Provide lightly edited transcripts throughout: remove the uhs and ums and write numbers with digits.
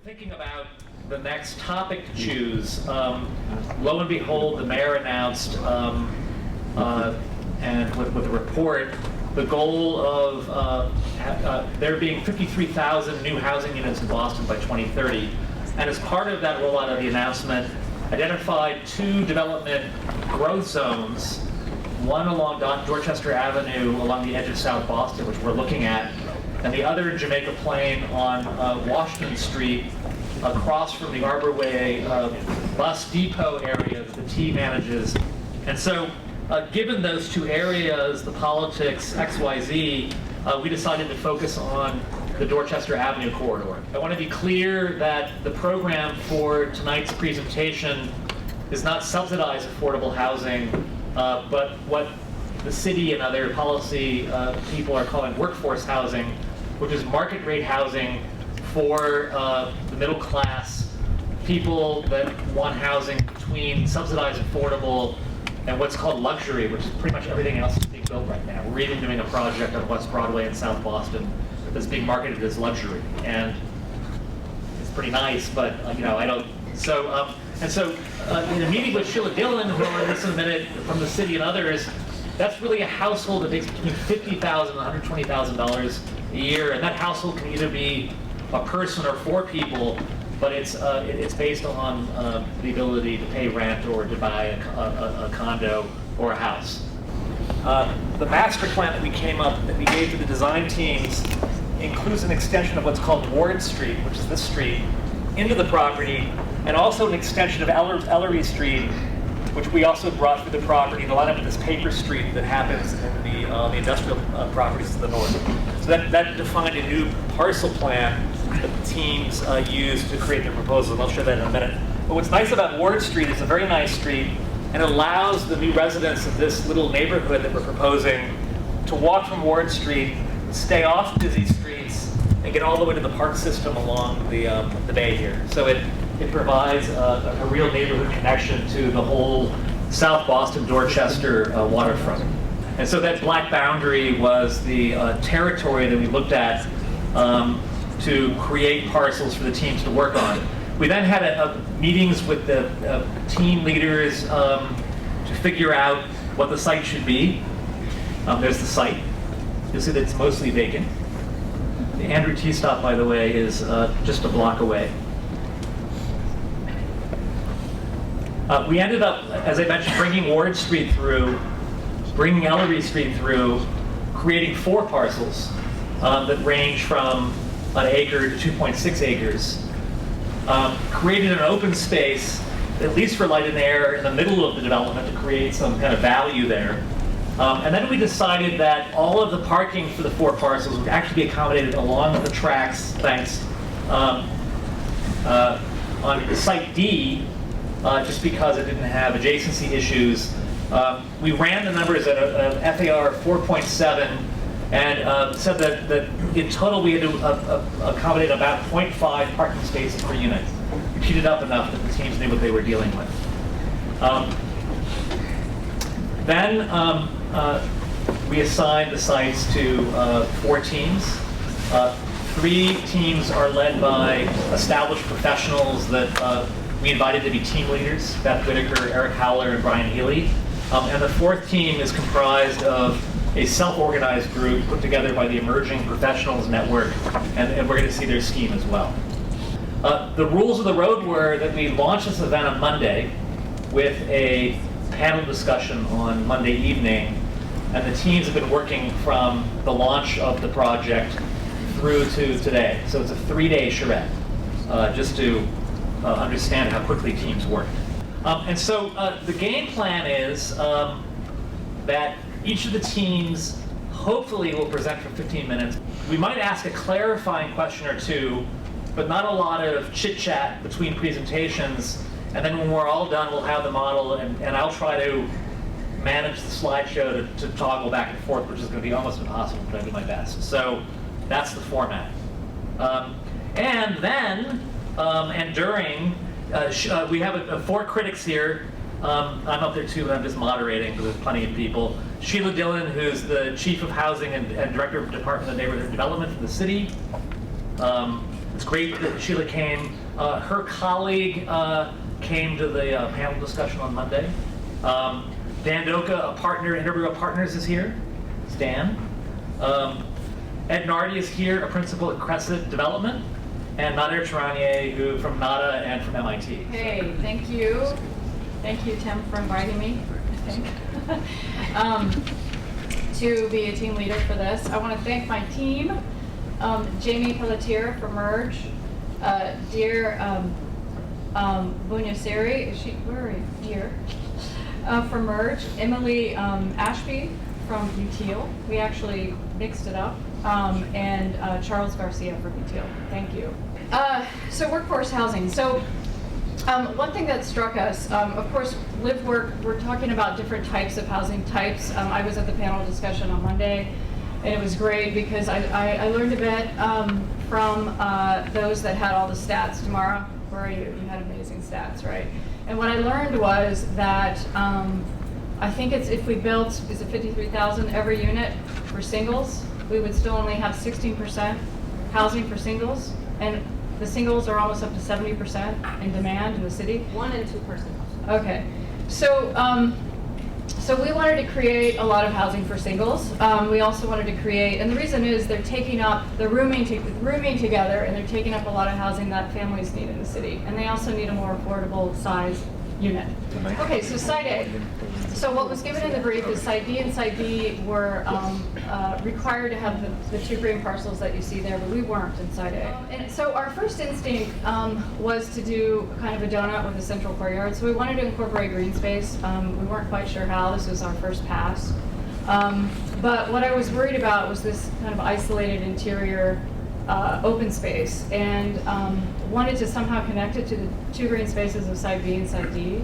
thinking about the next topic to choose, lo and behold, the mayor announced, and with a report, the goal of there being 53,000 new housing units in Boston by 2030. And as part of that rollout of the announcement, identified 2 development growth zones, one along Dorchester Avenue along the edge of South Boston, which we're looking at, and the other in Jamaica Plain on Washington Street, across from the Arborway bus depot area that the T manages. And so, given those 2 areas, the politics, XYZ, we decided to focus on the Dorchester Avenue corridor. I want to be clear that the program for tonight's presentation does not subsidize affordable housing, but what the city and other policy people are calling workforce housing, which is market rate housing for the middle class, people that want housing between subsidized affordable and what's called luxury, which is pretty much everything else that's being built right now. We're even doing a project on West Broadway in South Boston that's being marketed as luxury, and it's pretty nice, but I don't. So in a meeting with Sheila Dillon, who will listen in a minute, from the city and others, that's really a household that makes between $50,000 and $120,000 a year, and that household can either be a person or 4 people, but it's based on the ability to pay rent or to buy a condo or a house. The master plan that we gave to the design teams includes an extension of what's called Ward Street, which is this street, into the property, and also an extension of Ellery Street, which we also brought through the property to line up with this paper street that happens in the industrial properties to the north. So that defined a new parcel plan that the teams used to create their proposal, and I'll show that in a minute. But what's nice about Ward Street, it's a very nice street, and it allows the new residents of this little neighborhood that we're proposing to walk from Ward Street, stay off busy streets, and get all the way to the park system along the bay here. So it provides a real neighborhood connection to the whole South Boston, Dorchester waterfront. And so that black boundary was the territory that we looked at to create parcels for the teams to work on. We then had meetings with the team leaders to figure out what the site should be. There's the site. You'll see that it's mostly vacant. The Andrew T stop, by the way, is just a block away. We ended up, as I mentioned, bringing Ward Street through, bringing Ellery Street through, creating 4 parcels that range from an acre to 2.6 acres. Created an open space, at least for light and air, in the middle of the development to create some kind of value there. And then we decided that all of the parking for the 4 parcels would actually be accommodated along the tracks, on Site D, just because it didn't have adjacency issues. We ran the numbers at a FAR 4.7 and said that in total we had to accommodate about 0.5 parking spaces per unit. We teed it up enough that the teams knew what they were dealing with. Then we assigned the sites to 4 teams. 3 teams are led by established professionals that we invited to be team leaders: Beth Whittaker, Höweler, and Brian Healy. And the 4th team is comprised of a self-organized group put together by the Emerging Professionals Network, and we're going to see their scheme as well. The rules of the road were that we launched this event on Monday with a panel discussion on Monday evening, and the teams have been working from the launch of the project through to today. So it's a 3-day charrette, just to understand how quickly teams work. And so the game plan is that each of the teams hopefully will present for 15 minutes. We might ask a clarifying question or 2, but not a lot of chit-chat between presentations. And then when we're all done, we'll have the model, and I'll try to manage the slideshow to toggle back and forth, which is going to be almost impossible, but I'll do my best. So that's the format. And then, and during, we have 4 critics here. I'm up there too, but I'm just moderating because there's plenty of people. Sheila Dillon, who's the Chief of Housing and Director of Department of Neighborhood Development for the city. It's great that Sheila came. Her colleague came to the panel discussion on Monday. Dan Doka, a partner, Integral Partners, is here. It's Dan. Ed Nardi is here, a principal at Crescent Development, and Nader Charanier, who from NADA and from MIT. Hey, thank you. Thank you, Tim, for inviting me, I think, to be a team leader for this. I want to thank my team, Jamie Pelletier for Merge, dear Bunyaseri, is she, where are you? Here. For Merge, Emily Ashby from UTEAL. We actually mixed it up. And Charles Garcia from UTEAL. Thank you. So workforce housing. So one thing that struck us, of course, live work, we're talking about different types of housing types. I was at the panel discussion on Monday, and it was great because I learned a bit from those that had all the stats. Tamara, where are you? You had amazing stats, right? And what I learned was that I think it's, if we built, is it 53,000 every unit for singles, we would still only have 16% housing for singles, and the singles are almost up to 70% in demand in the city. 1 and 2 person. Okay, so so we wanted to create a lot of housing for singles. We also wanted to create, and the reason is they're taking up, they're rooming together, and they're taking up a lot of housing that families need in the city, and they also need a more affordable size unit. Okay, so site A. So what was given in the brief is site B and site D were required to have the 2 green parcels that you see there, but we weren't in site A. And so our first instinct was to do kind of a donut with a central courtyard. So we wanted to incorporate green space. We weren't quite sure how. This was our first pass. But what I was worried about was this kind of isolated interior open space, and wanted to somehow connect it to the 2 green spaces of site B and site D,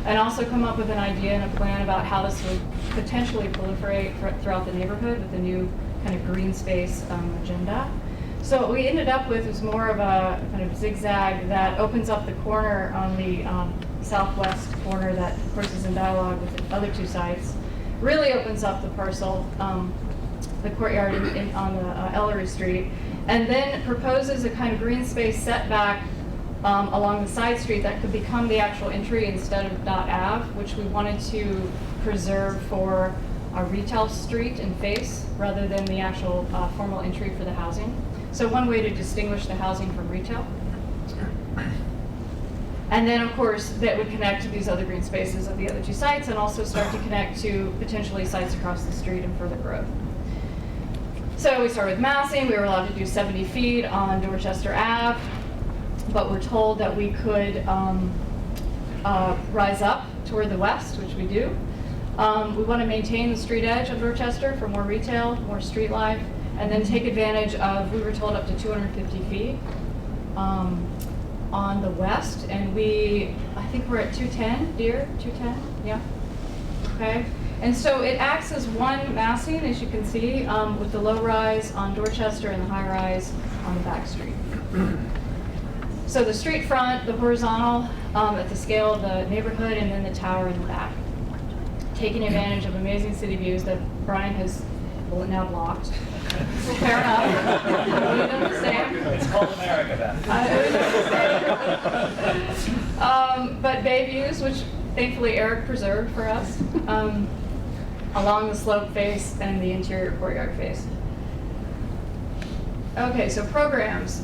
and also come up with an idea and a plan about how this would potentially proliferate throughout the neighborhood with the new kind of green space agenda. So what we ended up with was more of a kind of zigzag that opens up the corner on the southwest corner that, of course, is in dialogue with the other 2 sites. Really opens up the parcel, the courtyard on the Ellery Street, and then proposes a kind of green space setback along the side street that could become the actual entry instead of Dot Ave, which we wanted to preserve for a retail street and face rather than the actual formal entry for the housing. So one way to distinguish the housing from retail. And then, of course, that would connect to these other green spaces of the other 2 sites, and also start to connect to potentially sites across the street and further growth. So we started with massing. We were allowed to do 70 feet on Dorchester Ave, but we're told that we could rise up toward the west, which we do. We want to maintain the street edge of Dorchester for more retail, more street life, and then take advantage of, we were told, up to 250 feet on the west, and I think we're at 210, dear, 210, yeah, okay. And so it acts as one massing, as you can see, with the low rise on Dorchester and the high rise on the back street. So the street front, the horizontal at the scale of the neighborhood, and then the tower in the back. Taking advantage of amazing city views that Brian has now blocked. Fair enough. We understand. It's called America, Beth. But bay views, which thankfully Eric preserved for us, along the slope face and the interior courtyard face. Okay, so programs.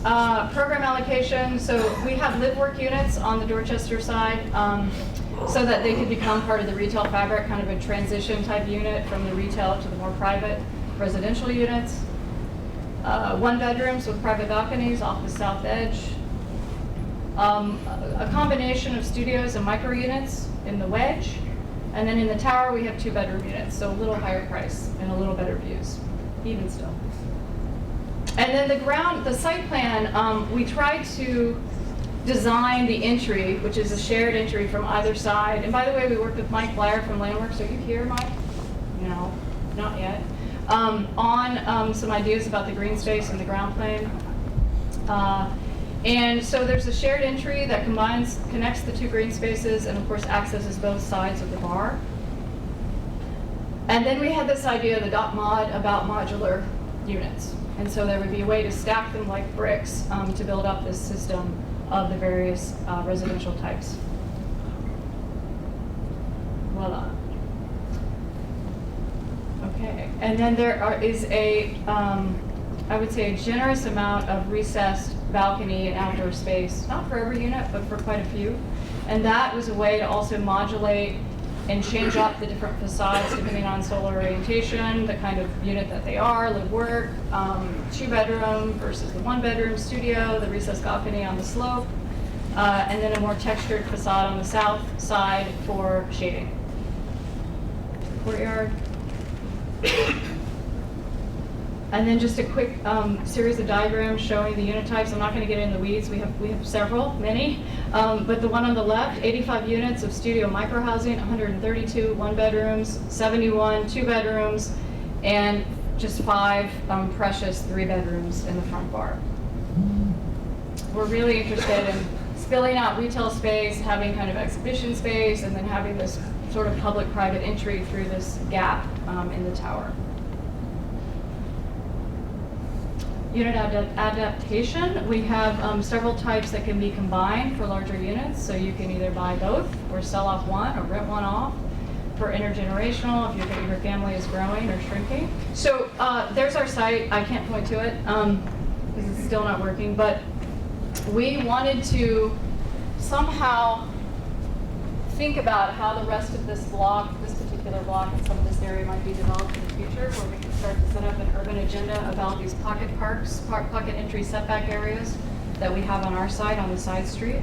Program allocation, so we have live work units on the Dorchester side, so that they could become part of the retail fabric, kind of a transition type unit from the retail to the more private residential units. 1 bedrooms with private balconies off the south edge. A combination of studios and micro units in the wedge. And then in the tower, we have 2 bedroom units, so a little higher price and a little better views, even still. And then the site plan, we tried to design the entry, which is a shared entry from either side. And by the way, we worked with Mike Blyer from Landworks. Are you here, Mike? No, not yet. On some ideas about the green space and the ground plane. And so there's a shared entry that connects the 2 green spaces, and of course accesses both sides of the bar. And then we had this idea, the DOTMOD, about modular units. And so there would be a way to stack them like bricks to build up this system of the various residential types. Voila. Okay, and then there is a, I would say, a generous amount of recessed balcony and outdoor space, not for every unit, but for quite a few. And that was a way to also modulate and change up the different facades depending on solar orientation, the kind of unit that they are, live work, 2-bedroom versus the 1-bedroom studio, the recessed balcony on the slope, and then a more textured facade on the south side for shading. Courtyard. And then just a quick series of diagrams showing the unit types. I'm not going to get in the weeds. We have several, many. But the one on the left, 85 units of studio microhousing, 132 1-bedrooms, 71 2-bedrooms, and just 5 precious 3-bedrooms in the front bar. We're really interested in spilling out retail space, having kind of exhibition space, and then having this sort of public-private entry through this gap in the tower. Unit adaptation, we have several types that can be combined for larger units, so you can either buy both or sell off one or rent one off. For intergenerational, if your family is growing or shrinking. So there's our site. I can't point to it because it's still not working, but we wanted to somehow think about how the rest of this block, this particular block, and some of this area might be developed in the future, where we can start to set up an urban agenda about these pocket parks, pocket entry setback areas that we have on our side, on the side street.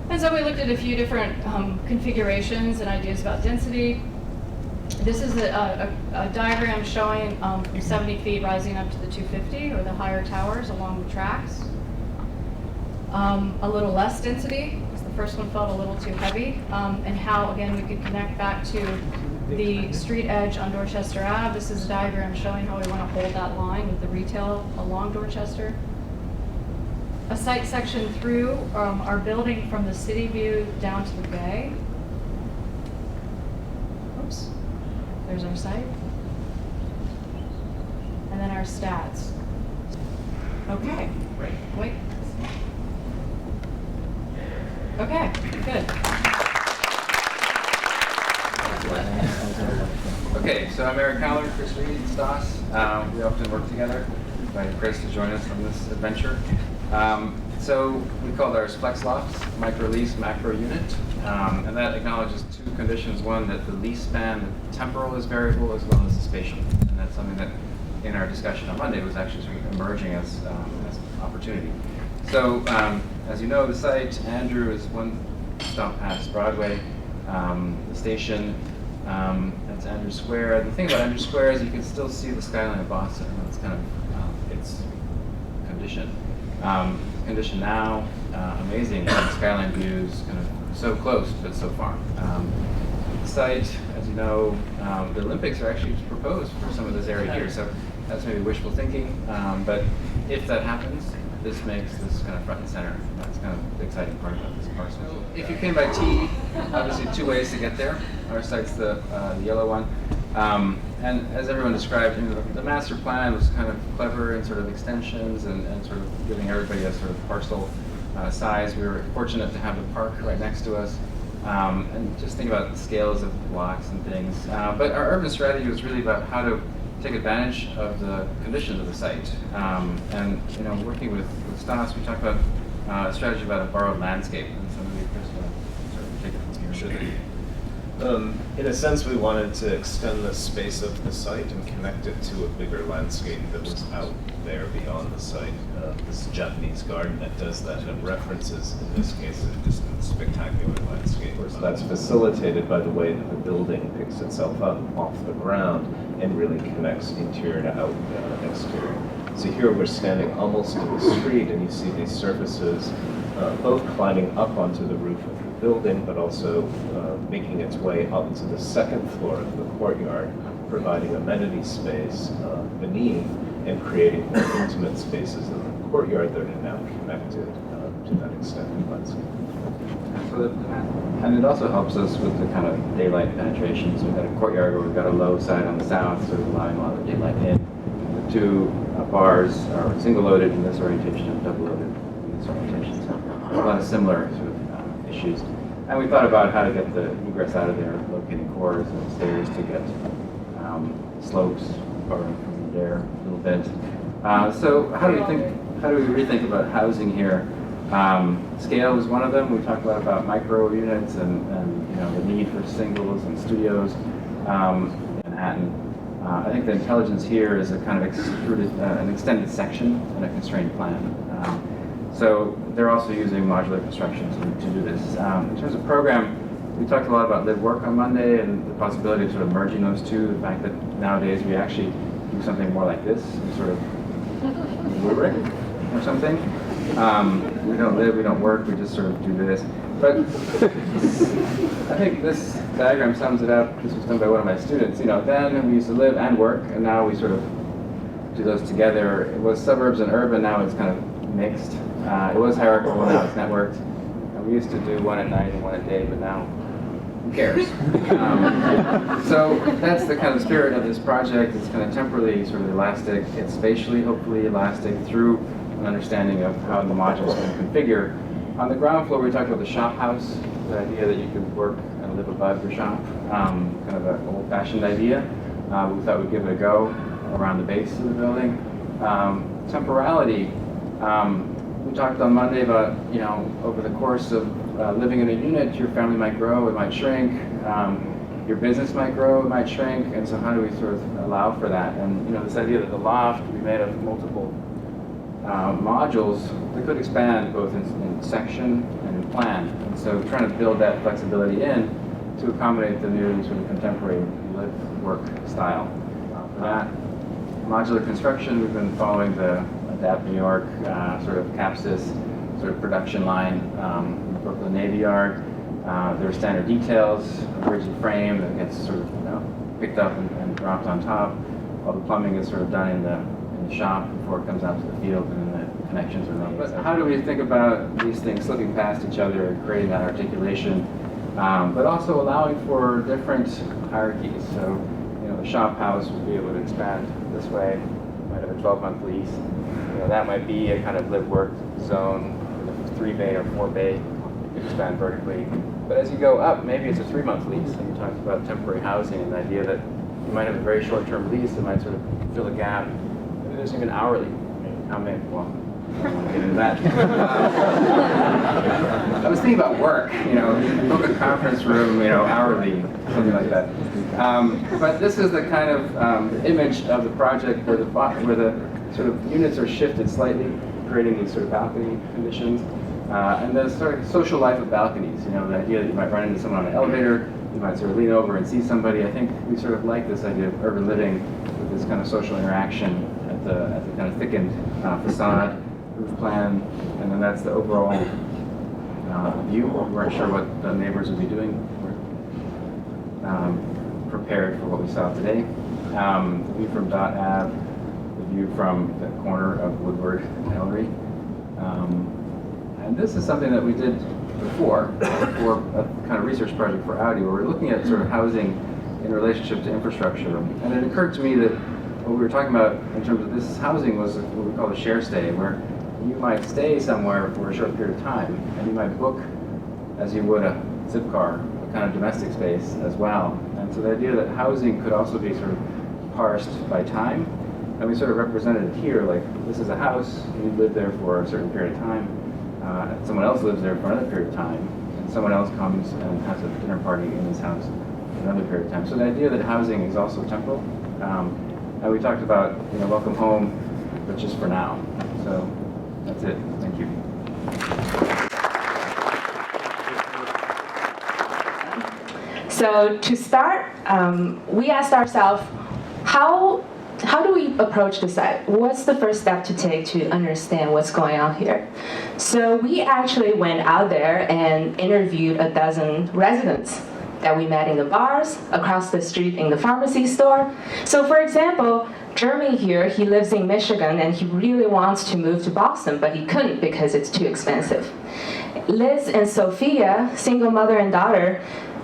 And so we looked at a few different configurations and ideas about density. This is a diagram showing from 70 feet rising up to the 250, or the higher towers along the tracks. A little less density, because the first one felt a little too heavy, and how, again, we could connect back to the street edge on Dorchester Ave. This is a diagram showing how we want to hold that line with the retail along Dorchester. A site section through our building from the city view down to the bay. Oops, there's our site. And then our stats. Okay, wait. Okay, good. Okay, so I'm Eric Howler, Chris Reed, Stas. We often work together. I invited Chris to join us on this adventure. So we call ours flex lofts, micro lease, macro unit. And that acknowledges 2 conditions. One, that the lease span, the temporal is variable, as well as the spatial. And that's something that in our discussion on Monday was actually sort of emerging as an opportunity. So as you know, the site, Andrew, is 1 stop past Broadway. The station, that's Andrew Square. The thing about Andrew Square is you can still see the skyline of Boston. That's kind of its condition. Condition now, amazing skyline views, kind of so close but so far. The site, as you know, the Olympics are actually proposed for some of this area here, so that's maybe wishful thinking. But if that happens, this makes this kind of front and center. That's kind of the exciting part about this parcel. If you came by T, obviously 2 ways to get there. Our site's the yellow one. And as everyone described, the master plan was kind of clever in sort of extensions and sort of giving everybody a sort of parcel size. We were fortunate to have the park right next to us. And just think about the scales of the blocks and things. But our urban strategy was really about how to take advantage of the conditions of the site. And working with Stas, we talked about a strategy about a borrowed landscape. And so maybe Chris will sort of take it from here. Sure. In a sense, we wanted to extend the space of the site and connect it to a bigger landscape that was out there beyond the site. This Japanese garden that does that, and it references, in this case, just a spectacular landscape. So that's facilitated by the way that the building picks itself up off the ground and really connects interior to out exterior. So here we're standing almost to the street, and you see these surfaces both climbing up onto the roof of the building, but also making its way up to the 2nd floor of the courtyard, providing amenity space beneath and creating more intimate spaces in the courtyard that are now connected to that extended landscape. And it also helps us with the kind of daylight penetration. So we've got a courtyard where we've got a low side on the south, so we're allowing a lot of daylight in. two bars are single-loaded in this orientation and double-loaded in this orientation. So a lot of similar sort of issues. And we thought about how to get the egress out of there, locating cores and stairs to get slopes borrowing from there a little bit. So how do we rethink about housing here? Scale was one of them. We talked a lot about micro units and the need for singles and studios in Manhattan. I think the intelligence here is a kind of an extended section and a constrained plan. So they're also using modular construction to do this. In terms of program, we talked a lot about live work on Monday and the possibility of sort of merging those two. The fact that nowadays we actually do something more like this, sort of rubric or something. We don't live, we don't work, we just sort of do this. But I think this diagram sums it up. This was done by one of my students. Then we used to live and work, and now we sort of do those together. It was suburbs and urban, now it's kind of mixed. It was hierarchical, now it's networked. And we used to do one at night and one at day, but now who cares? So that's the kind of spirit of this project. It's kind of temporally sort of elastic. It's spatially, hopefully, elastic through an understanding of how the modules can configure. On the ground floor, we talked about the shop house, the idea that you could work and live above your shop, kind of an old-fashioned idea. We thought we'd give it a go around the base of the building. Temporality, we talked on Monday about, over the course of living in a unit, your family might grow, it might shrink, your business might grow, it might shrink, and so how do we sort of allow for that? And, this idea that the loft would be made of multiple modules that could expand both in section and in plan. And so trying to build that flexibility in to accommodate the new sort of contemporary live-work style. For that, modular construction, we've been following the Adapt New York sort of CAPSIS sort of production line in the Brooklyn Navy Yard. There are standard details, a rigid frame that gets sort of picked up and dropped on top. All the plumbing is sort of done in the shop before it comes out to the field, and then the connections are made. But how do we think about these things slipping past each other and creating that articulation, but also allowing for different hierarchies? So, the shop house would be able to expand this way. You might have a 12-month lease. That might be a kind of live-work zone with a 3-bay or 4-bay. You could expand vertically. But as you go up, maybe it's a 3-month lease. And you talked about temporary housing and the idea that you might have a very short-term lease that might sort of fill a gap. There's even hourly. How many? Well, I don't want to get into that. I was thinking about work. Book a conference room, hourly, something like that. But this is the kind of image of the project where the sort of units are shifted slightly, creating these sort of balcony conditions, and the sort of social life of balconies. The idea that you might run into someone on an elevator, you might sort of lean over and see somebody. I think we sort of like this idea of urban living with this kind of social interaction at the kind of thickened facade, roof plan, and then that's the overall view. We weren't sure what the neighbors would be doing. We're prepared for what we saw today. The view from Dot Ave, the view from the corner of Woodward and Ellery. And this is something that we did before for a kind of research project for Audi, where we're looking at sort of housing in relationship to infrastructure. And it occurred to me that what we were talking about in terms of this housing was what we call a share stay, where you might stay somewhere for a short period of time, and you might book, as you would a zip car, a kind of domestic space as well. And so the idea that housing could also be sort of parsed by time, and we sort of represented it here, like this is a house, you live there for a certain period of time, someone else lives there for another period of time, and someone else comes and has a dinner party in this house for another period of time. So the idea that housing is also temporal. And we talked about, welcome home, but just for now. So that's it. Thank you. So to start, we asked ourselves, how do we approach the site? What's the first step to take to understand what's going on here? So we actually went out there and interviewed a dozen residents that we met in the bars, across the street in the pharmacy store. So for example, Jeremy here, he lives in Michigan and he really wants to move to Boston, but he couldn't because it's too expensive. Liz and Sophia, single mother and daughter,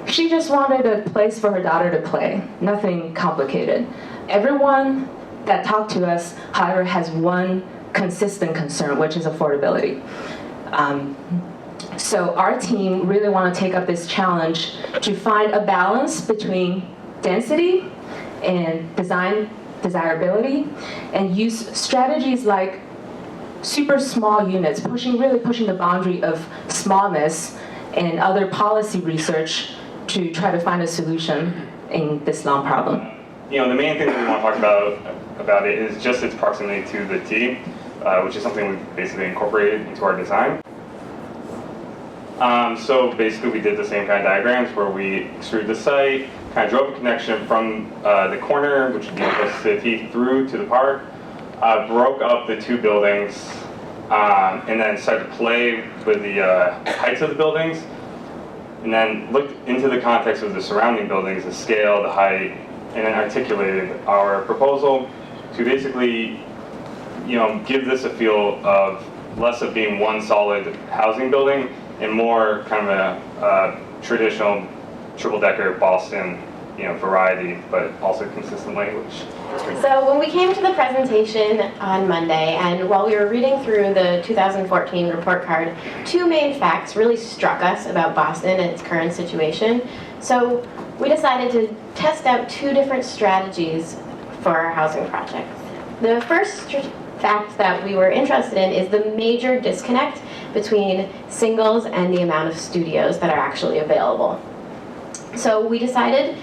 she just wanted a place for her daughter to play, nothing complicated. Everyone that talked to us, however, has one consistent concern, which is affordability. So our team really want to take up this challenge to find a balance between density and design desirability, and use strategies like super small units, really pushing the boundary of smallness, and other policy research to try to find a solution in this long problem. The main thing that we want to talk about it is just its proximity to the T, which is something we've basically incorporated into our design. So basically we did the same kind of diagrams where we extruded the site, kind of drove a connection from the corner, which would be close to the T, through to the park, broke up the two buildings, and then started to play with the heights of the buildings, and then looked into the context of the surrounding buildings, the scale, the height, and then articulated our proposal to basically, give this a feel of less of being one solid housing building and more kind of a traditional triple-decker Boston, variety, but also consistent language. So when we came to the presentation on Monday, and while we were reading through the 2014 report card, two main facts really struck us about Boston and its current situation. So we decided to test out two different strategies for our housing projects. The first fact that we were interested in is the major disconnect between singles and the amount of studios that are actually available. So we decided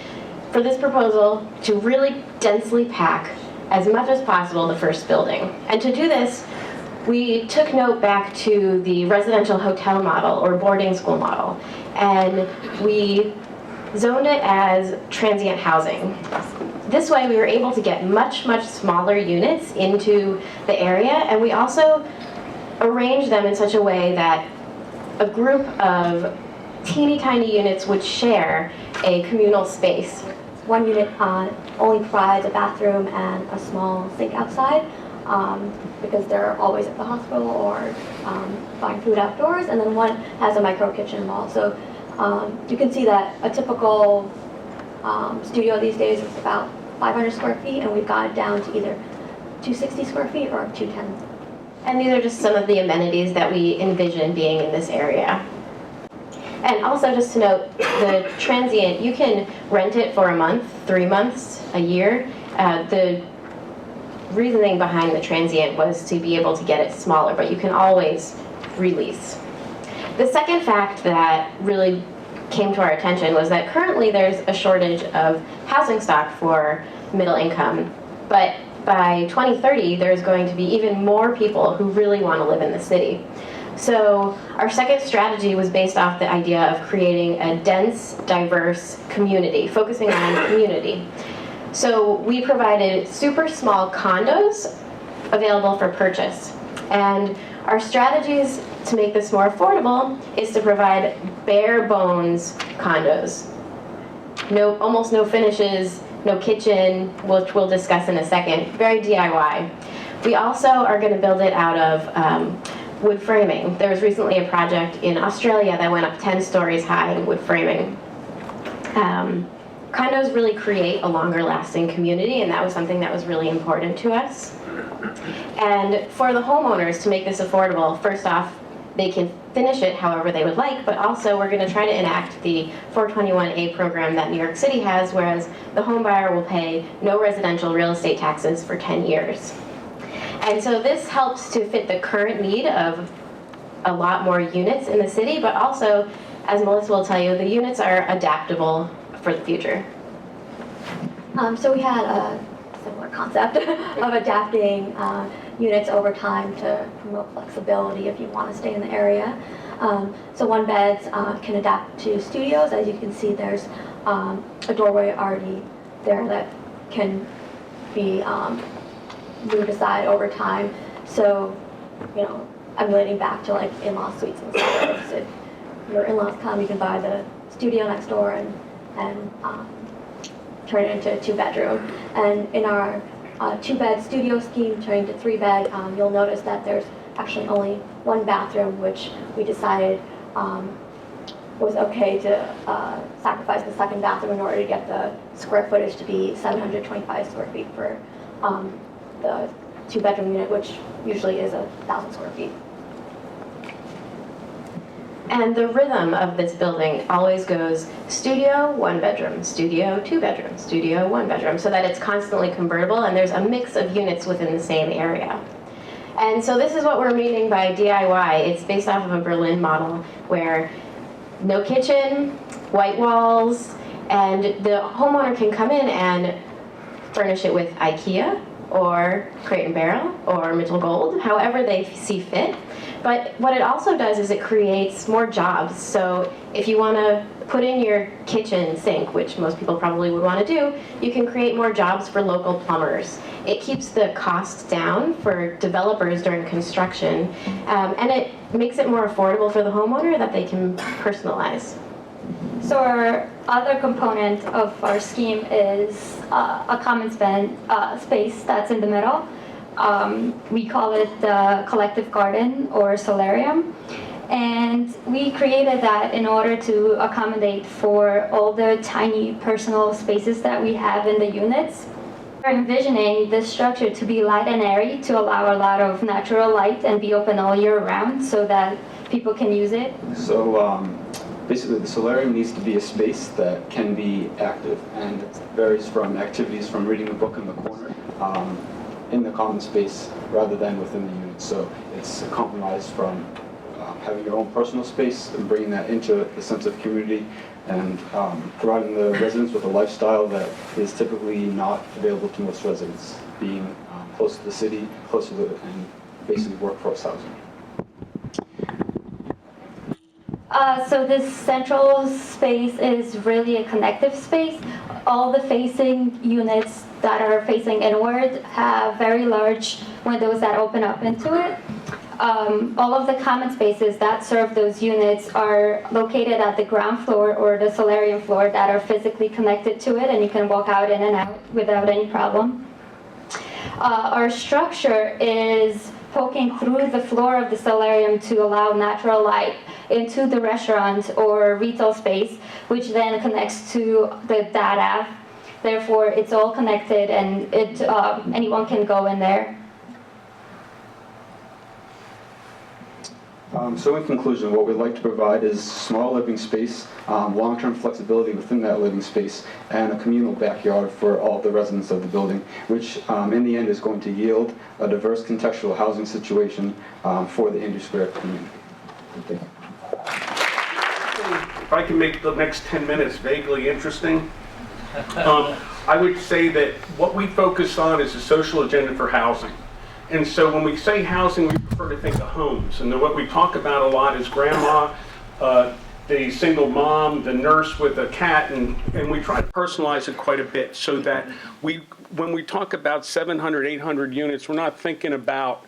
for this proposal to really densely pack as much as possible the first building. And to do this, we took note back to the residential hotel model or boarding school model, and we zoned it as transient housing. This way we were able to get much, much smaller units into the area, and we also arranged them in such a way that a group of teeny tiny units would share a communal space. One unit only provides a bathroom and a small sink outside because they're always at the hospital or buying food outdoors, and then one has a micro kitchen wall. So you can see that a typical studio these days is about 500 square feet, and we've got it down to either 260 square feet or 210. And these are just some of the amenities that we envision being in this area. And also just to note, the transient, you can rent it for a month, 3 months, a year. The reasoning behind the transient was to be able to get it smaller, but you can always release. The second fact that really came to our attention was that currently there's a shortage of housing stock for middle income, but by 2030 there's going to be even more people who really want to live in the city. So our second strategy was based off the idea of creating a dense, diverse community, focusing on community. So we provided super small condos available for purchase. And our strategies to make this more affordable is to provide bare bones condos. Almost no finishes, no kitchen, which we'll discuss in a second, very DIY. We also are going to build it out of wood framing. There was recently a project in Australia that went up 10 stories high in wood framing. Condos really create a longer lasting community, and that was something that was really important to us. And for the homeowners to make this affordable, first off, they can finish it however they would like, but also we're going to try to enact the 421A program that New York City has, whereas the home buyer will pay no residential real estate taxes for 10 years. And so this helps to fit the current need of a lot more units in the city, but also, as Melissa will tell you, the units are adaptable for the future. So we had a similar concept of adapting units over time to promote flexibility if you want to stay in the area. So one beds can adapt to studios. As you can see, there's a doorway already there that can be moved aside over time. So, I'm relating back to like in-law suites and stuff. If your in-laws come, you can buy the studio next door and turn it into a 2-bedroom. And in our 2-bed studio scheme, turning to 3-bed, you'll notice that there's actually only 1 bathroom, which we decided was okay to sacrifice the 2nd bathroom in order to get the square footage to be 725 square feet per the 2-bedroom unit, which usually is 1,000 square feet. And the rhythm of this building always goes studio, 1-bedroom, studio, 2-bedroom, studio, 1-bedroom, so that it's constantly convertible and there's a mix of units within the same area. And so this is what we're meaning by DIY. It's based off of a Berlin model where no kitchen, white walls, and the homeowner can come in and furnish it with IKEA or Crate & Barrel or Mitchell Gold, however they see fit. But what it also does is it creates more jobs. So if you want to put in your kitchen sink, which most people probably would want to do, you can create more jobs for local plumbers. It keeps the costs down for developers during construction, and it makes it more affordable for the homeowner that they can personalize. So our other component of our scheme is a common space that's in the middle. We call it the collective garden or solarium. And we created that in order to accommodate for all the tiny personal spaces that we have in the units. We're envisioning this structure to be light and airy to allow a lot of natural light and be open all year round so that people can use it. So basically the solarium needs to be a space that can be active, and it varies from activities from reading a book in the corner in the common space rather than within the unit. So it's a compromise from having your own personal space and bringing that into the sense of community and providing the residents with a lifestyle that is typically not available to most residents, being close to the city, close to the, and basically workforce housing. So this central space is really a connective space. All the facing units that are facing inward have very large windows that open up into it. All of the common spaces that serve those units are located at the ground floor or the solarium floor that are physically connected to it, and you can walk out in and out without any problem. Our structure is poking through the floor of the solarium to allow natural light into the restaurant or retail space, which then connects to the DAT. Therefore, it's all connected, and anyone can go in there. So in conclusion, what we'd like to provide is small living space, long-term flexibility within that living space, and a communal backyard for all the residents of the building, which in the end is going to yield a diverse contextual housing situation for the Andrew Square community. Thank you. If I can make the next 10 minutes vaguely interesting, I would say that what we focus on is a social agenda for housing. And so when we say housing, we prefer to think of homes. And then what we talk about a lot is grandma, the single mom, the nurse with a cat, and we try to personalize it quite a bit so that when we talk about 700, 800 units, we're not thinking about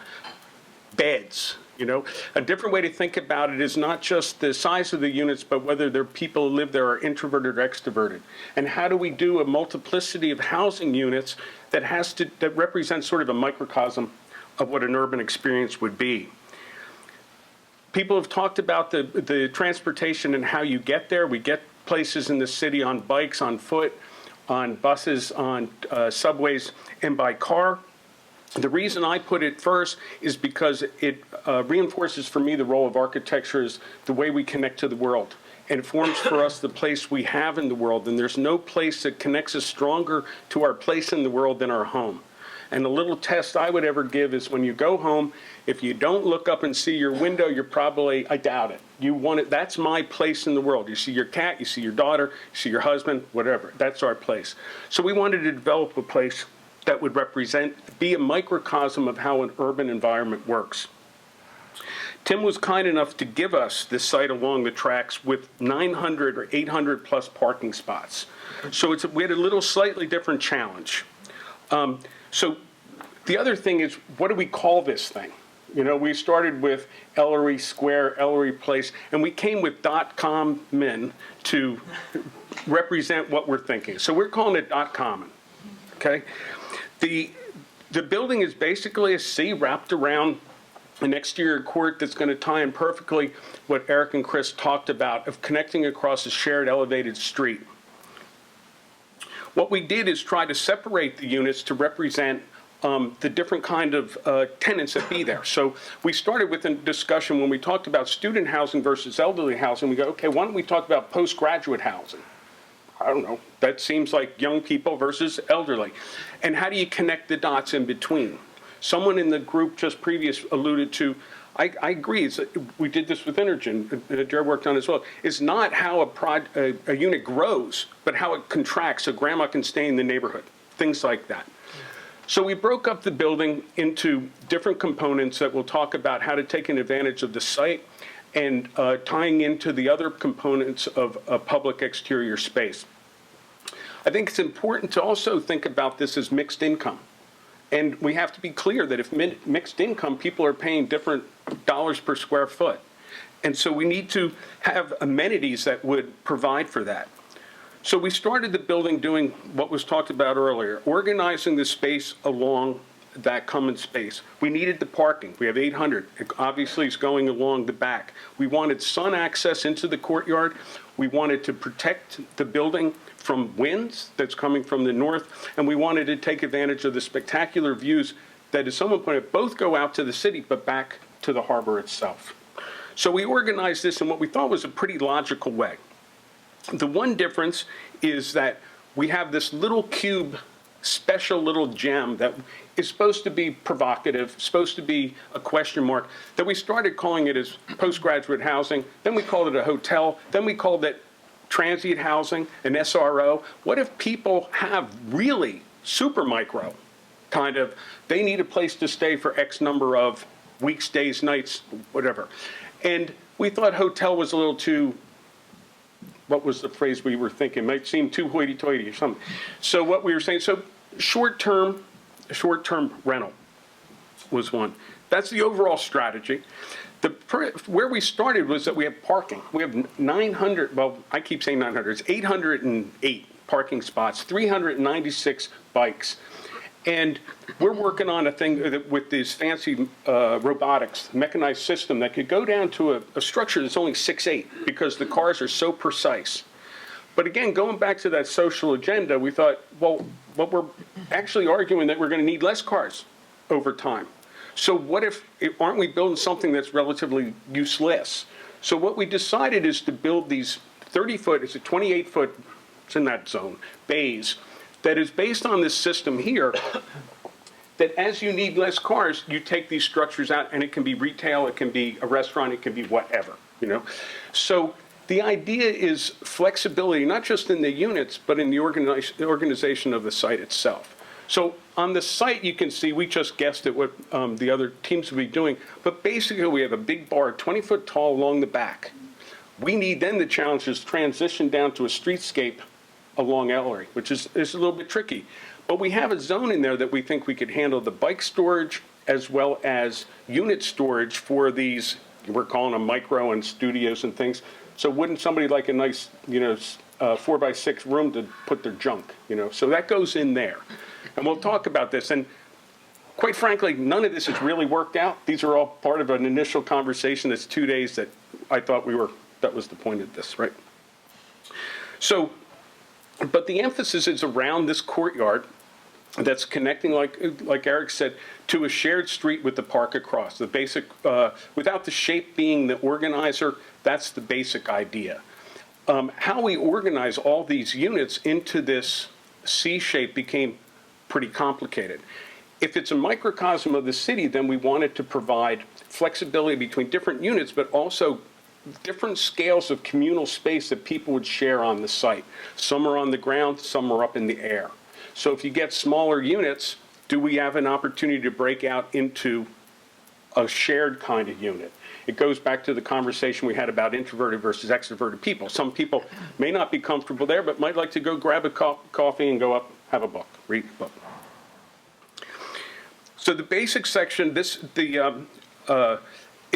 beds. You know, a different way to think about it is not just the size of the units, but whether there are people who live there are introverted or extroverted. And how do we do a multiplicity of housing units that represents sort of a microcosm of what an urban experience would be. People have talked about the transportation and how you get there. We get places in the city on bikes, on foot, on buses, on subways, and by car. The reason I put it first is because it reinforces for me the role of architecture as the way we connect to the world. And it forms for us the place we have in the world. And there's no place that connects us stronger to our place in the world than our home. And the little test I would ever give is when you go home, if you don't look up and see your window, you're probably, I doubt it. You want it, that's my place in the world. You see your cat, you see your daughter, you see your husband, whatever. That's our place. So we wanted to develop a place that would be a microcosm of how an urban environment works. Tim was kind enough to give us this site along the tracks with 900 or 800 plus parking spots. So we had a little slightly different challenge. So the other thing is, what do we call this thing? You know, we started with Ellery Square, Ellery Place, and we came with .com men to represent what we're thinking. So we're calling it .common, okay? The building is basically a C wrapped around an exterior court that's going to tie in perfectly what Eric and Chris talked about of connecting across a shared elevated street. What we did is try to separate the units to represent the different kind of tenants that be there. So we started with a discussion when we talked about student housing versus elderly housing. We go, okay, why don't we talk about postgraduate housing? I don't know. That seems like young people versus elderly. And how do you connect the dots in between? Someone in the group just previous alluded to, I agree, we did this with Intergen, Jared worked on it as well. It's not how a unit grows, but how it contracts so grandma can stay in the neighborhood, things like that. So we broke up the building into different components that will talk about how to take an advantage of the site and tying into the other components of a public exterior space. I think it's important to also think about this as mixed income. And we have to be clear that if mixed income, people are paying different dollars per square foot. And so we need to have amenities that would provide for that. So we started the building doing what was talked about earlier, organizing the space along that common space. We needed the parking. We have 800. It obviously is going along the back. We wanted sun access into the courtyard. We wanted to protect the building from winds that's coming from the north, and we wanted to take advantage of the spectacular views that, as someone pointed out, both go out to the city but back to the harbor itself. So we organized this in what we thought was a pretty logical way. The one difference is that we have this little cube, special little gem that is supposed to be provocative, supposed to be a question mark, that we started calling it as postgraduate housing, then we called it a hotel, then we called it transient housing, an SRO. What if people have really super micro kind of, they need a place to stay for X number of weeks, days, nights, whatever. And we thought hotel was a little too, what was the phrase we were thinking? Might seem too hoity-toity or something. So what we were saying, so short-term rental was one. That's the overall strategy. Where we started was that we have parking. We have 900, well, I keep saying 900, it's 808 parking spots, 396 bikes. And we're working on a thing with this fancy robotics, mechanized system that could go down to a structure that's only 6'8", because the cars are so precise. But again, going back to that social agenda, we thought, well, what we're actually arguing that we're going to need less cars over time. So what if, aren't we building something that's relatively useless? So what we decided is to build these 30-foot, it's a 28-foot, it's in that zone, bays, that is based on this system here, that as you need less cars, you take these structures out, and it can be retail, it can be a restaurant, it can be whatever, you know? So the idea is flexibility, not just in the units, but in the organization of the site itself. So on the site, you can see, we just guessed at what the other teams will be doing, but basically we have a big bar, 20 foot tall along the back. We need then the challenge is transition down to a streetscape along Ellery, which is a little bit tricky. But we have a zone in there that we think we could handle the bike storage as well as unit storage for these, we're calling them micro and studios and things. So wouldn't somebody like a nice, 4x6 room to put their junk, So that goes in there. And we'll talk about this. And quite frankly, none of this has really worked out. These are all part of an initial conversation that's 2 days that I thought that was the point of this, right? So, but the emphasis is around this courtyard that's connecting, like Eric said, to a shared street with the park across. The basic, without the shape being the organizer, that's the basic idea. How we organize all these units into this C shape became pretty complicated. If it's a microcosm of the city, then we wanted to provide flexibility between different units, but also different scales of communal space that people would share on the site. Some are on the ground, some are up in the air. So if you get smaller units, do we have an opportunity to break out into a shared kind of unit? It goes back to the conversation we had about introverted versus extroverted people. Some people may not be comfortable there, but might like to go grab a coffee and go up, have a book, read a book. So the basic section, is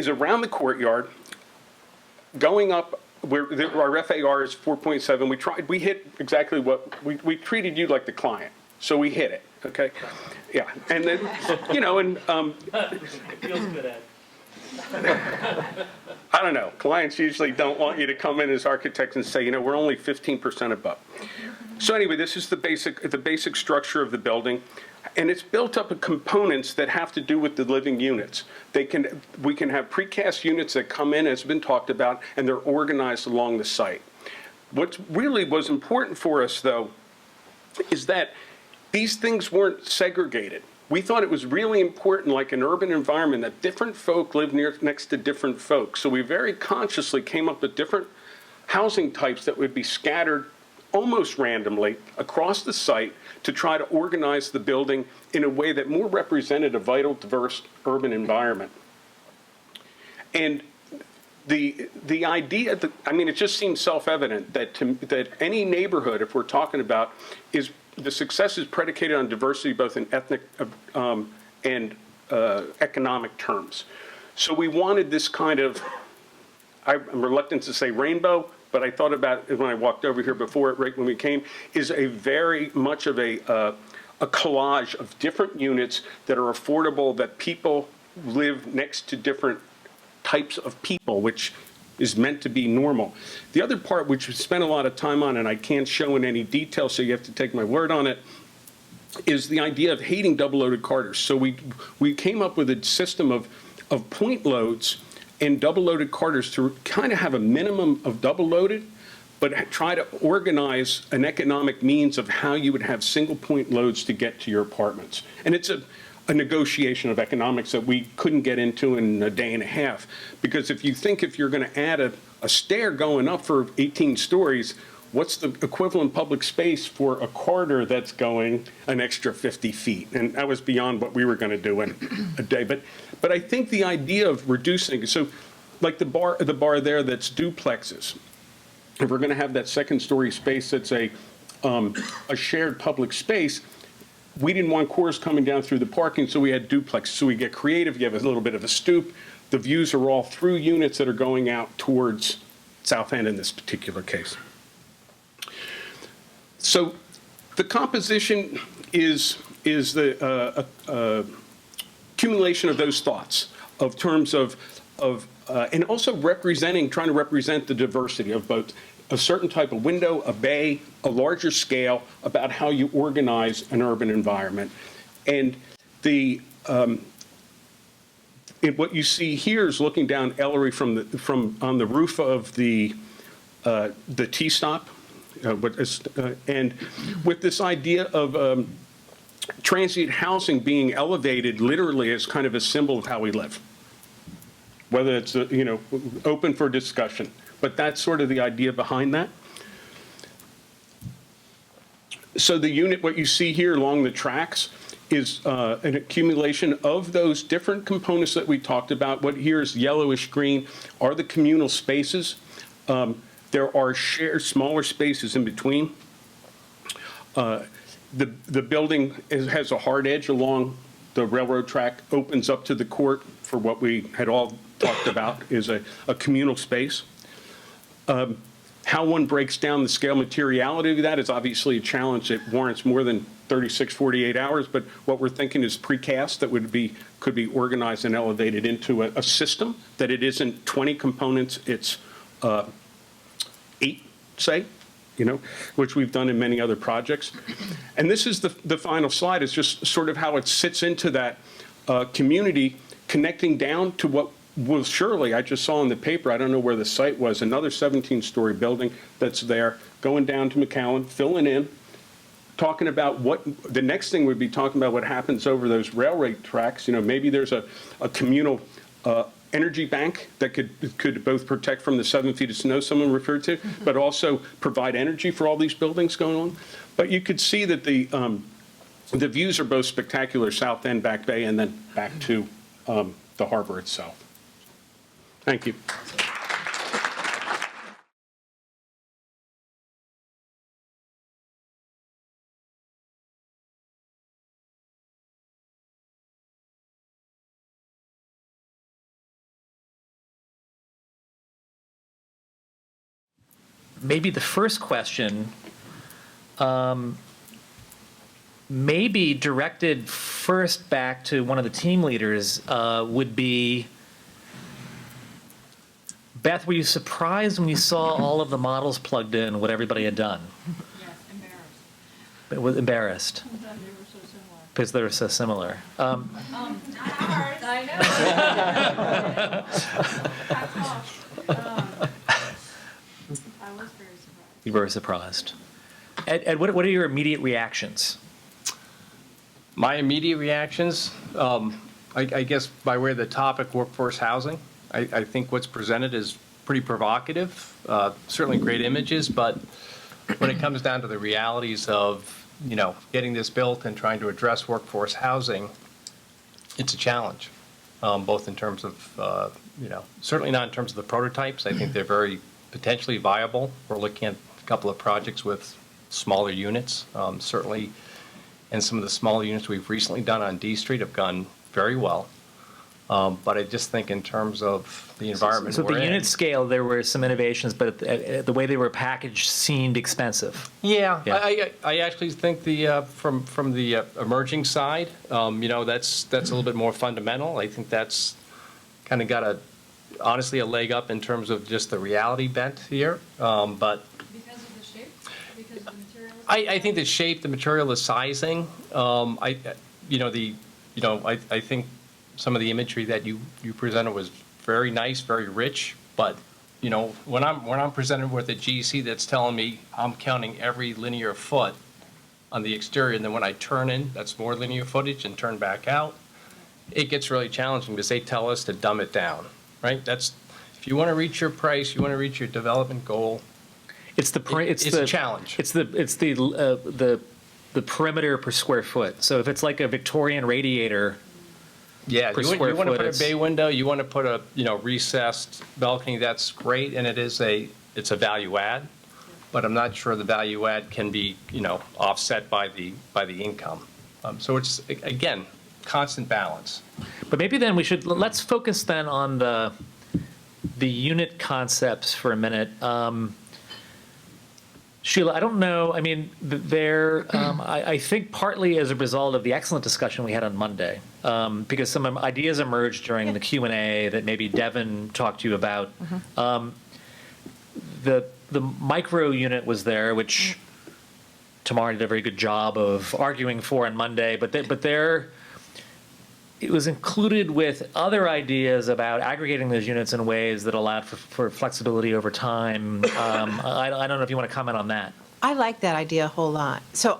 around the courtyard, going up, our FAR is 4.7. We hit exactly what, we treated you like the client, so we hit it, okay? Yeah, and then, It feels good, Ed. I don't know, clients usually don't want you to come in as architects and say, we're only 15% above. So anyway, this is the basic structure of the building. And it's built up of components that have to do with the living units. We can have precast units that come in, as has been talked about, and they're organized along the site. What really was important for us, though, is that these things weren't segregated. We thought it was really important, like an urban environment, that different folk live next to different folk. So we very consciously came up with different housing types that would be scattered almost randomly across the site to try to organize the building in a way that more represented a vital, diverse urban environment. And the idea that, I mean, it just seems self-evident that any neighborhood, if we're talking about, is the success is predicated on diversity both in ethnic and economic terms. So we wanted this kind of, I'm reluctant to say rainbow, but I thought about it when I walked over here before, right when we came, is a very much of a collage of different units that are affordable, that people live next to different types of people, which is meant to be normal. The other part, which we spent a lot of time on, and I can't show in any detail, so you have to take my word on it, is the idea of hating double-loaded corridors. So we came up with a system of point loads and double-loaded corridors to kind of have a minimum of double-loaded, but try to organize an economic means of how you would have single-point loads to get to your apartments. And it's a negotiation of economics that we couldn't get into in a day and a half. Because if you think if you're going to add a stair going up for 18 stories, what's the equivalent public space for a corridor that's going an extra 50 feet? And that was beyond what we were going to do in a day. But I think the idea of reducing, so like the bar there that's duplexes, if we're going to have that second story space that's a shared public space, we didn't want cores coming down through the parking, so we had duplex. So we get creative, you have a little bit of a stoop. The views are all through units that are going out towards South End in this particular case. So the composition is the accumulation of those thoughts of terms of and also trying to represent the diversity of both a certain type of window, a bay, a larger scale about how you organize an urban environment. And what you see here is looking down Ellery from on the roof of the T-stop, and with this idea of transient housing being elevated literally as kind of a symbol of how we live, whether it's open for discussion. But that's sort of the idea behind that. So the unit, what you see here along the tracks, is an accumulation of those different components that we talked about. What here is yellowish green are the communal spaces. There are shared smaller spaces in between. The building has a hard edge along the railroad track, opens up to the court for what we had all talked about is a communal space. How one breaks down the scale materiality of that is obviously a challenge that warrants more than 36, 48 hours, but what we're thinking is precast that could be organized and elevated into a system, that it isn't 20 components, it's 8, say, which we've done in many other projects. And this is the final slide, is just sort of how it sits into that community, connecting down to what well, surely, I just saw in the paper, I don't know where the site was, another 17-story building that's there, going down to McAllen, filling in, talking about what, the next thing would be talking about what happens over those railway tracks. Maybe there's a communal energy bank that could both protect from the 7 feet of snow someone referred to, but also provide energy for all these buildings going on. But you could see that the views are both spectacular, South End, Back Bay, and then back to the harbor itself. Thank you. Maybe the first question maybe directed first back to one of the team leaders would be, Beth, were you surprised when you saw all of the models plugged in, what everybody had done? Yes, embarrassed. It was embarrassed. They were so similar. because they're so similar. I You were surprised. Ed, what are your immediate reactions? My immediate reactions, I guess by way of the topic, workforce housing. I think what's presented is pretty provocative, certainly great images, but when it comes down to the realities of, getting this built and trying to address workforce housing, it's a challenge, both in terms of, certainly not in terms of the prototypes. I think they're very potentially viable. We're looking at a couple of projects with smaller units, certainly. And some of the smaller units we've recently done on D Street have gone very well. But I just think in terms of the environment So we're the in. unit scale, there were some innovations, but the way they were packaged seemed expensive. Yeah, Yeah. I actually think from the emerging side, that's a little bit more fundamental. I think that's kind of got honestly a leg up in terms of just the reality bent here. But Because of the shape? Because of the material? I think the shape, the material, the sizing, I think some of the imagery that you presented was very nice, very rich. But when I'm presented with a GC that's telling me I'm counting every linear foot on the exterior, and then when I turn in, that's more linear footage, and turn back out, it gets really challenging because they tell us to dumb it down, right? If you want to reach your price, you want to reach your development goal. It's a challenge. It's the perimeter per square foot. So if it's like a Victorian radiator, Yeah, per you square want to foot, put a it's- bay window, you want to put a recessed balcony, that's great, and it's a value add, but I'm not sure the value add can be offset by the income. So it's again constant balance. but maybe then let's focus then on the unit concepts for a minute. Sheila, I don't know. I mean, I think partly as a result of the excellent discussion we had on Monday, because some ideas emerged during the Q&A that maybe Devin talked to you about. The micro unit was there, which Tamara did a very good job of arguing for on Monday, but it was included with other ideas about aggregating those units in ways that allowed for flexibility over time. I don't know if you want to comment on that. I like that idea a whole lot. So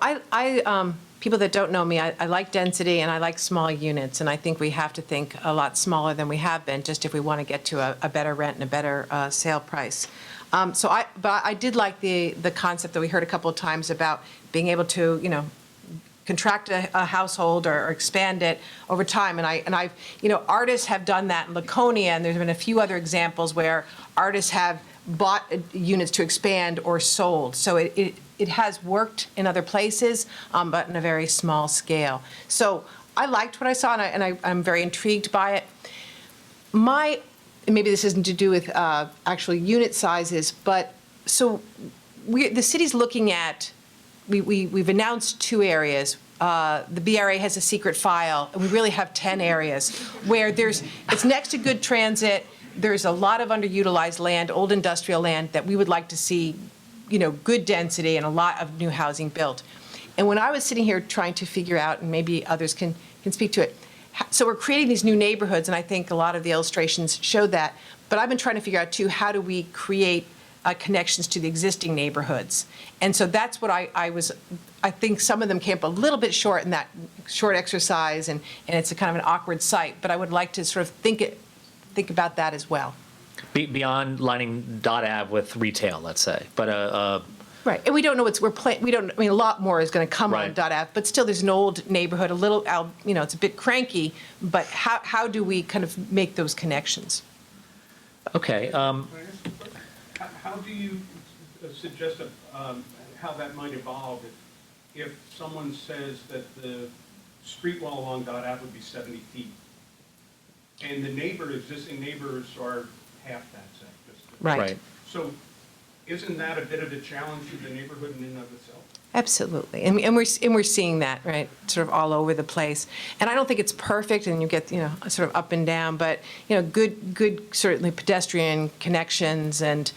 people that don't know me, I like density and I like small units, and I think we have to think a lot smaller than we have been, just if we want to get to a better rent and a better sale price. But I did like the concept that we heard a couple of times about being able to, contract a household or expand it over time. And I've artists have done that in Laconia, and there's been a few other examples where artists have bought units to expand or sold. So it has worked in other places, but in a very small scale. So I liked what I saw, and I'm very intrigued by it. Maybe this isn't to do with actual unit sizes, but so the city's looking at. We've announced 2 areas. The BRA has a secret file, and we really have 10 areas where it's next to good transit. There's a lot of underutilized land, old industrial land, that we would like to see, good density and a lot of new housing built. And when I was sitting here trying to figure out, and maybe others can speak to it, so we're creating these new neighborhoods, and I think a lot of the illustrations show that. But I've been trying to figure out, too, how do we create connections to the existing neighborhoods. And so that's what I think some of them came up a little bit short in that short exercise, and it's a kind of an awkward site, but I would like to sort of think about that as well. Beyond lining Dot Ave with retail, let's say, but Right, and we don't know a lot more is going to come on Dot Ave, but still there's an old neighborhood, it's a bit cranky, but how do we kind of make those connections? okay. How do you suggest how that might evolve if someone says that the street wall along Dot Ave would be 70 feet, and the existing neighbors are half that, say? Right. So isn't that a bit of a challenge to the neighborhood in and of itself? Absolutely, and we're seeing that, right, sort of all over the place. And I don't think it's perfect, and you get, sort of up and down, but, good certainly pedestrian connections. And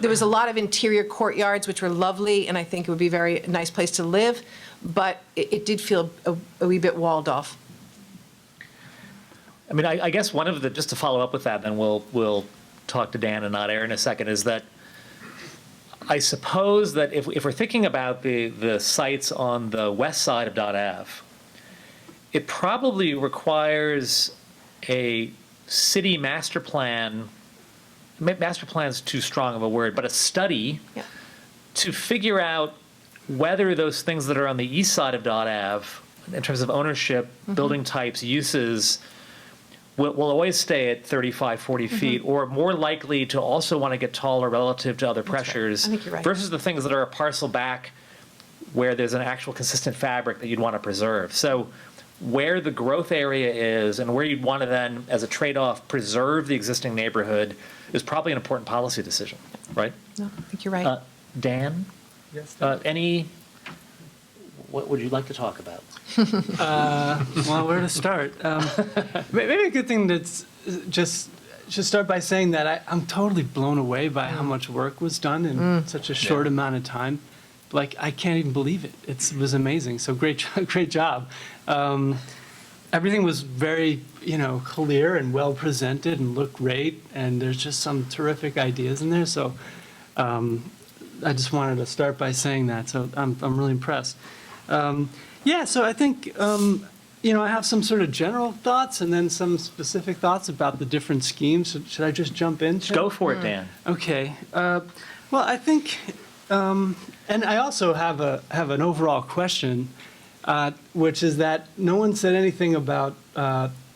there was a lot of interior courtyards, which were lovely, and I think it would be a very nice place to live, but it did feel a wee bit walled off. I mean, I guess one of the, just to follow up with that, then we'll talk to Dan and not Aaron in a second, is that I suppose that if we're thinking about the sites on the west side of Dot Ave, it probably requires a city master plan. Master plan is too strong of a word, but a study to figure out whether those things that are on the east side of Dot Ave, in terms of ownership, building types, uses, will always stay at 35, 40 feet, or more likely to also want to get taller relative to other pressures, I think you're right. versus the things that are a parcel back where there's an actual consistent fabric that you'd want to preserve. So where the growth area is and where you'd want to then, as a trade-off, preserve the existing neighborhood is probably an important policy decision, right? No, I think you're right. Dan? Yes. What would you like to talk about? Well, where to start? Maybe a good thing that's just should start by saying that I'm totally blown away by how much work was done in such a short amount of time. Like, I can't even believe it. It was amazing. So great job. Everything was very, clear and well presented and looked great. And there's just some terrific ideas in there. So I just wanted to start by saying that. So I'm really impressed. So I think, I have some sort of general thoughts and then some specific thoughts about the different schemes. Should I just jump in? Go for it, Dan. Okay. Well, I think, and I also have an overall question, which is that no one said anything about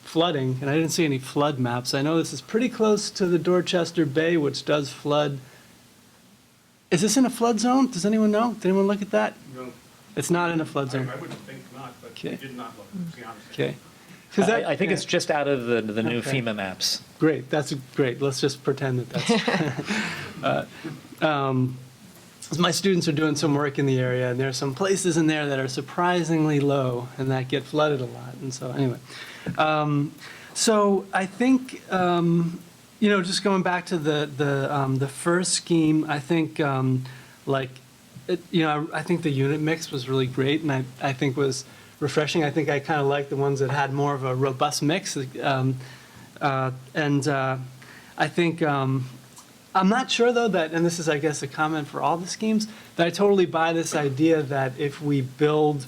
flooding, and I didn't see any flood maps. I know this is pretty close to the Dorchester Bay, which does flood. Is this in a flood zone? Does anyone know? Did anyone look at that? No. It's not in a flood zone. I wouldn't think not, but Okay. we did not look, to be honest. Okay. I think it's just out of the new Okay. FEMA maps. Great, that's great. Let's just pretend that that's. My students are doing some work in the area, and there are some places in there that are surprisingly low and that get flooded a lot. And so, anyway, so I think just going back to the first scheme, I think I think the unit mix was really great, and I think was refreshing. I think I kind of liked the ones that had more of a robust mix. I think, I'm not sure though that, and this is I guess a comment for all the schemes, that I totally buy this idea that if we build,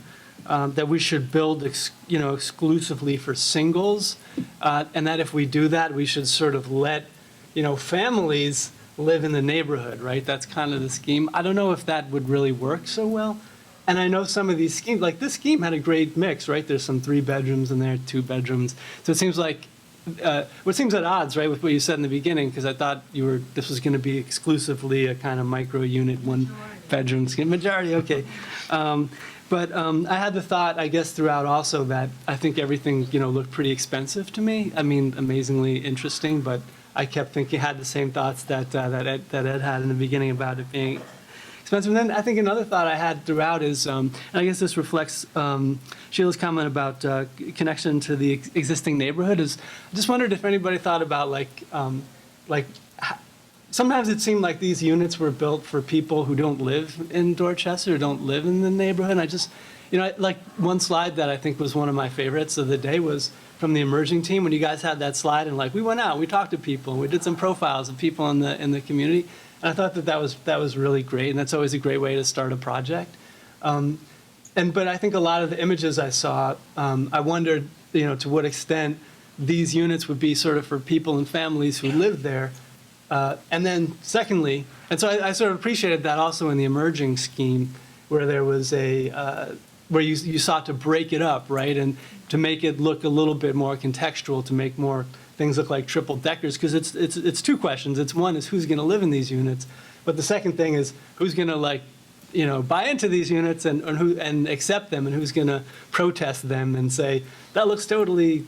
that we should build exclusively for singles, and that if we do that, we should sort of let, families live in the neighborhood, right? That's kind of the scheme. I don't know if that would really work so well. And I know some of these schemes, like this scheme had a great mix, right? There's some 3 bedrooms in there, 2 bedrooms. So it seems like, what seems at odds, right, with what you said in the beginning, because I thought this was going to be exclusively a kind of micro unit, 1 bedroom scheme. Majority, okay. But I had the thought, I guess, throughout also that I think everything, looked pretty expensive to me. I mean, amazingly interesting, but I kept thinking, had the same thoughts that Ed had in the beginning about it being expensive. And then I think another thought I had throughout is, and I guess this reflects Sheila's comment about connection to the existing neighborhood, is I just wondered if anybody thought about sometimes it seemed like these units were built for people who don't live in Dorchester, don't live in the neighborhood. And I just, like one slide that I think was one of my favorites of the day was from the emerging team, when you guys had that slide and we went out, we talked to people, and we did some profiles of people in the community. And I thought that was really great, and that's always a great way to start a project. But I think a lot of the images I saw, I wondered, to what extent these units would be sort of for people and families who live there. And then secondly, and so I sort of appreciated that also in the emerging scheme, where there was where you sought to break it up, right? And to make it look a little bit more contextual, to make more things look like triple deckers, because it's 2 questions. It's one is who's going to live in these units, but the second thing is who's going to buy into these units and accept them, and who's going to protest them and say that looks totally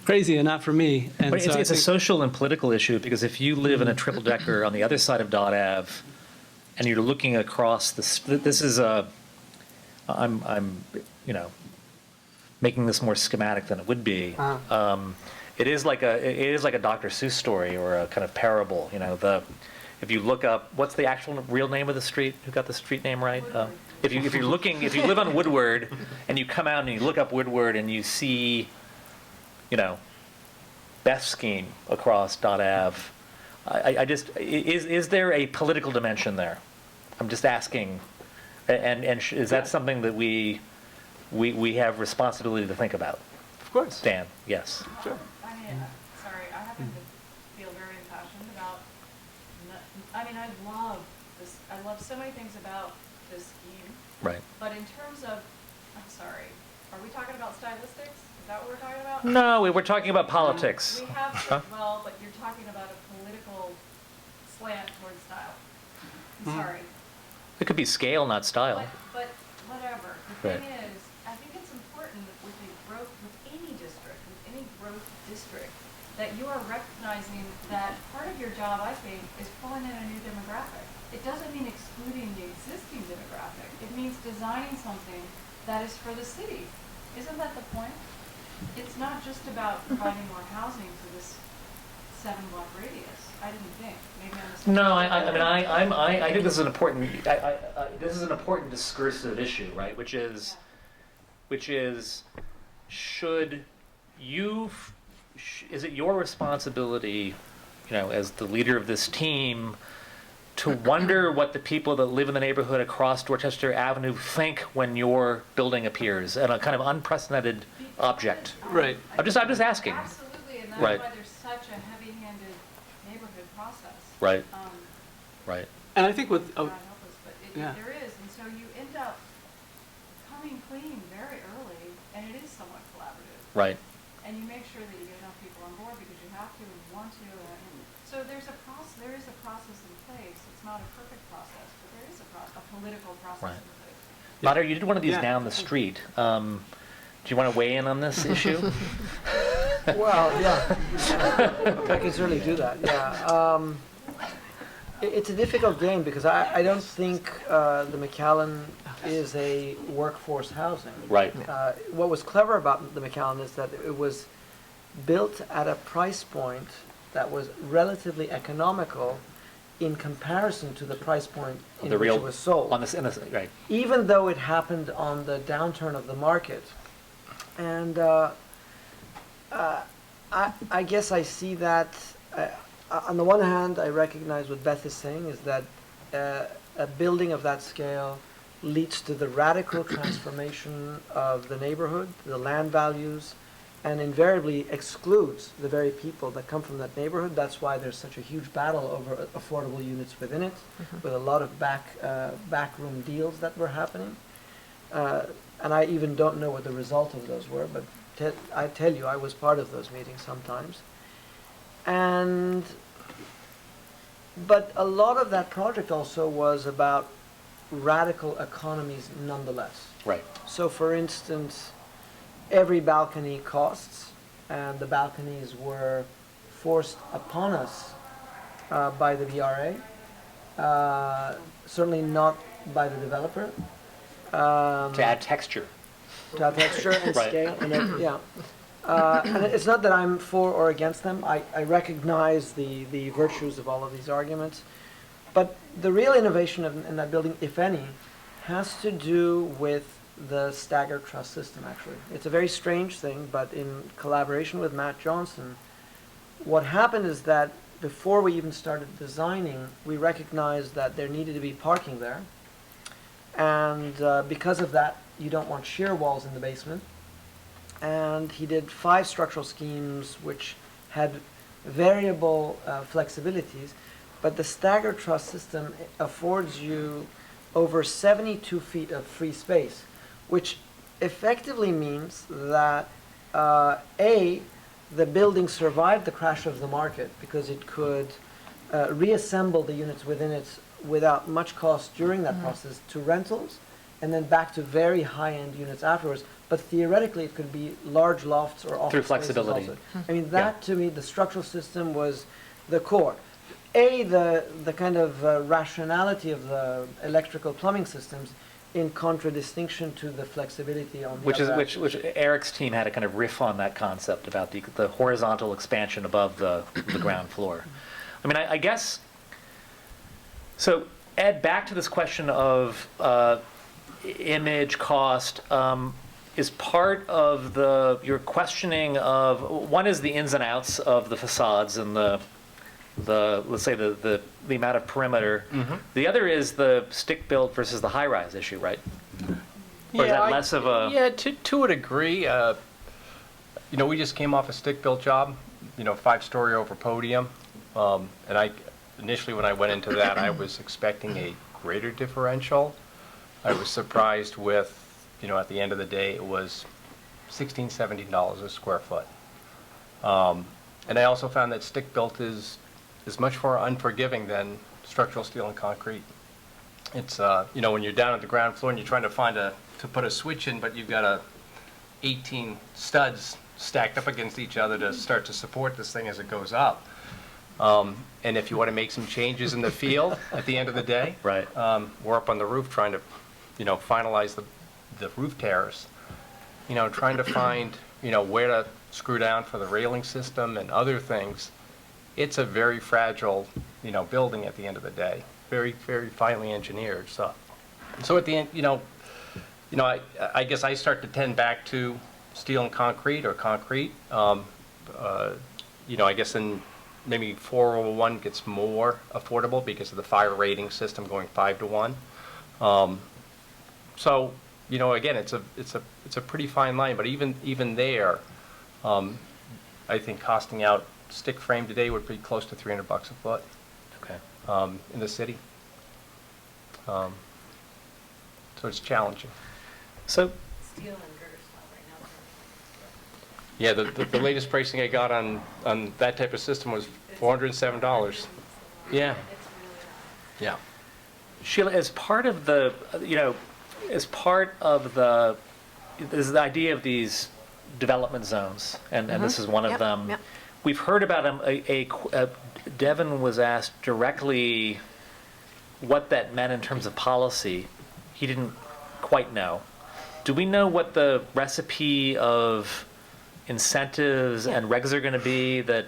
crazy and not for me. And But so it's a social and political issue, because if you live in a triple decker on the other side of Dot Ave, and you're looking across this is a, I'm making this more schematic than it would be. It is like a Dr. Seuss story or a kind of parable. If you look up, what's the actual real name of the street? Who got the street name right? If you live on Woodward and you come out and you look up Woodward and you see, Beth's scheme across Dot Ave, is there a political dimension there? I'm just asking, and is that something that we have responsibility to think about? Of course. Dan, yes. Sure. Sorry, I happen to feel very impassioned about, I love this, I love so many things about this scheme. Right. But in terms of, I'm sorry, are we talking about stylistics? Is that what we're talking about? No, we're talking about politics. We have, well, but you're talking about a political slant towards style. I'm sorry. It could be scale, not style. But whatever. The thing is, I think it's important with any growth district, that you are recognizing that part of your job, I think, is pulling in a new demographic. It doesn't mean excluding the existing demographic. It means designing something that is for the city. Isn't that the point? It's not just about providing more housing to this 7-block radius. I didn't think. Maybe I'm mistaken. No, I think this is an important. This is an important discursive issue, right? Which is, should you? Is it your responsibility, as the leader of this team, to wonder what the people that live in the neighborhood across Dorchester Avenue think when your building appears and a kind of unprecedented object? Right. I'm just asking. Absolutely, and that's Right. why there's such a heavy-handed neighborhood process. Right. Right. And I think with God help us, but yeah. there is, and so you end up coming clean very early, and it is somewhat collaborative. Right. And you make sure that you get enough people on board because you have to and you want to. And so there is a process in place. It's not a perfect process, but there is a political process Right. in place. Mater, you did one of these Yeah. down the street. Do you want to weigh in on this issue? Well, yeah, I can certainly do that, yeah. It's a difficult game because I don't think the McAllen is a workforce housing. Right. What was clever about the McAllen is that it was built at a price point that was relatively economical in comparison to the price point in The which real it was sold. right. Even though it happened on the downturn of the market. And I guess I see that, on the one hand, I recognize what Beth is saying, is that a building of that scale leads to the radical transformation of the neighborhood, the land values, and invariably excludes the very people that come from that neighborhood. That's why there's such a huge battle over affordable units within it, with a lot of backroom deals that were happening. And I even don't know what the result of those were, but I tell you, I was part of those meetings sometimes. But a lot of that project also was about radical economies nonetheless. Right. So for instance, every balcony costs, and the balconies were forced upon us by the BRA, certainly not by the developer. To add texture. To add texture and Right. scale, and yeah. And it's not that I'm for or against them. I recognize the virtues of all of these arguments. But the real innovation in that building, if any, has to do with the staggered truss system, actually. It's a very strange thing, but in collaboration with Matt Johnson, what happened is that before we even started designing, we recognized that there needed to be parking there. And because of that, you don't want shear walls in the basement. And he did 5 structural schemes which had variable flexibilities, but the staggered truss system affords you over 72 feet of free space, which effectively means that A, the building survived the crash of the market because it could reassemble the units within it without much cost during that process to rentals, and then back to very high-end units afterwards. But theoretically, it could be large lofts or office Through spaces flexibility. also. I mean, that to me, the structural system was the core. The kind of rationality of the electrical plumbing systems in contradistinction to the flexibility on the Which other which Eric's team had a kind of riff on that concept about the horizontal expansion above the ground floor. I mean, I guess, so Ed, back to this question of image, cost, is part of your questioning of, one is the ins and outs of the facades and the let's say the amount of perimeter. The other is the stick-built versus the high-rise issue, right? Or is that less of a... Yeah, to a degree. You know, we just came off a stick-built job, you know, 5-story over podium. And initially when I went into that, I was expecting a greater differential. I was surprised with, you know, at the end of the day, it was $16, $17 a square foot. And I also found that stick-built is much more unforgiving than structural steel and concrete. It's, you know, when you're down at the ground floor and you're trying to to put a switch in, but you've got 18 studs stacked up against each other to start to support this thing as it goes up. And if you want to make some changes in the field at the end of the day, right. We're up on the roof trying to, you know, finalize the roof terrace, you know, trying to find, you know, where to screw down for the railing system and other things. It's a very fragile, you know, building at the end of the day. Very, very finely engineered. So at the end, you know, I guess I start to tend back to steel and concrete or concrete. You know, I guess in maybe 401 gets more affordable because of the fire rating system going 5 to 1. So, you know, again, it's a pretty fine line. But even there, I think costing out stick frame today would be close to $300 a foot. Okay. In the city. So it's challenging. So. Steel and girder slab right now. Yeah, the latest pricing I got on that type of system was $407. Yeah. Yeah. Sheila, as part of the, you know, there's the idea of these development zones, and this is one of them. Yep. We've heard about Devin was asked directly what that meant in terms of policy. He didn't quite know. Do we know what the recipe of incentives and regs are going to be that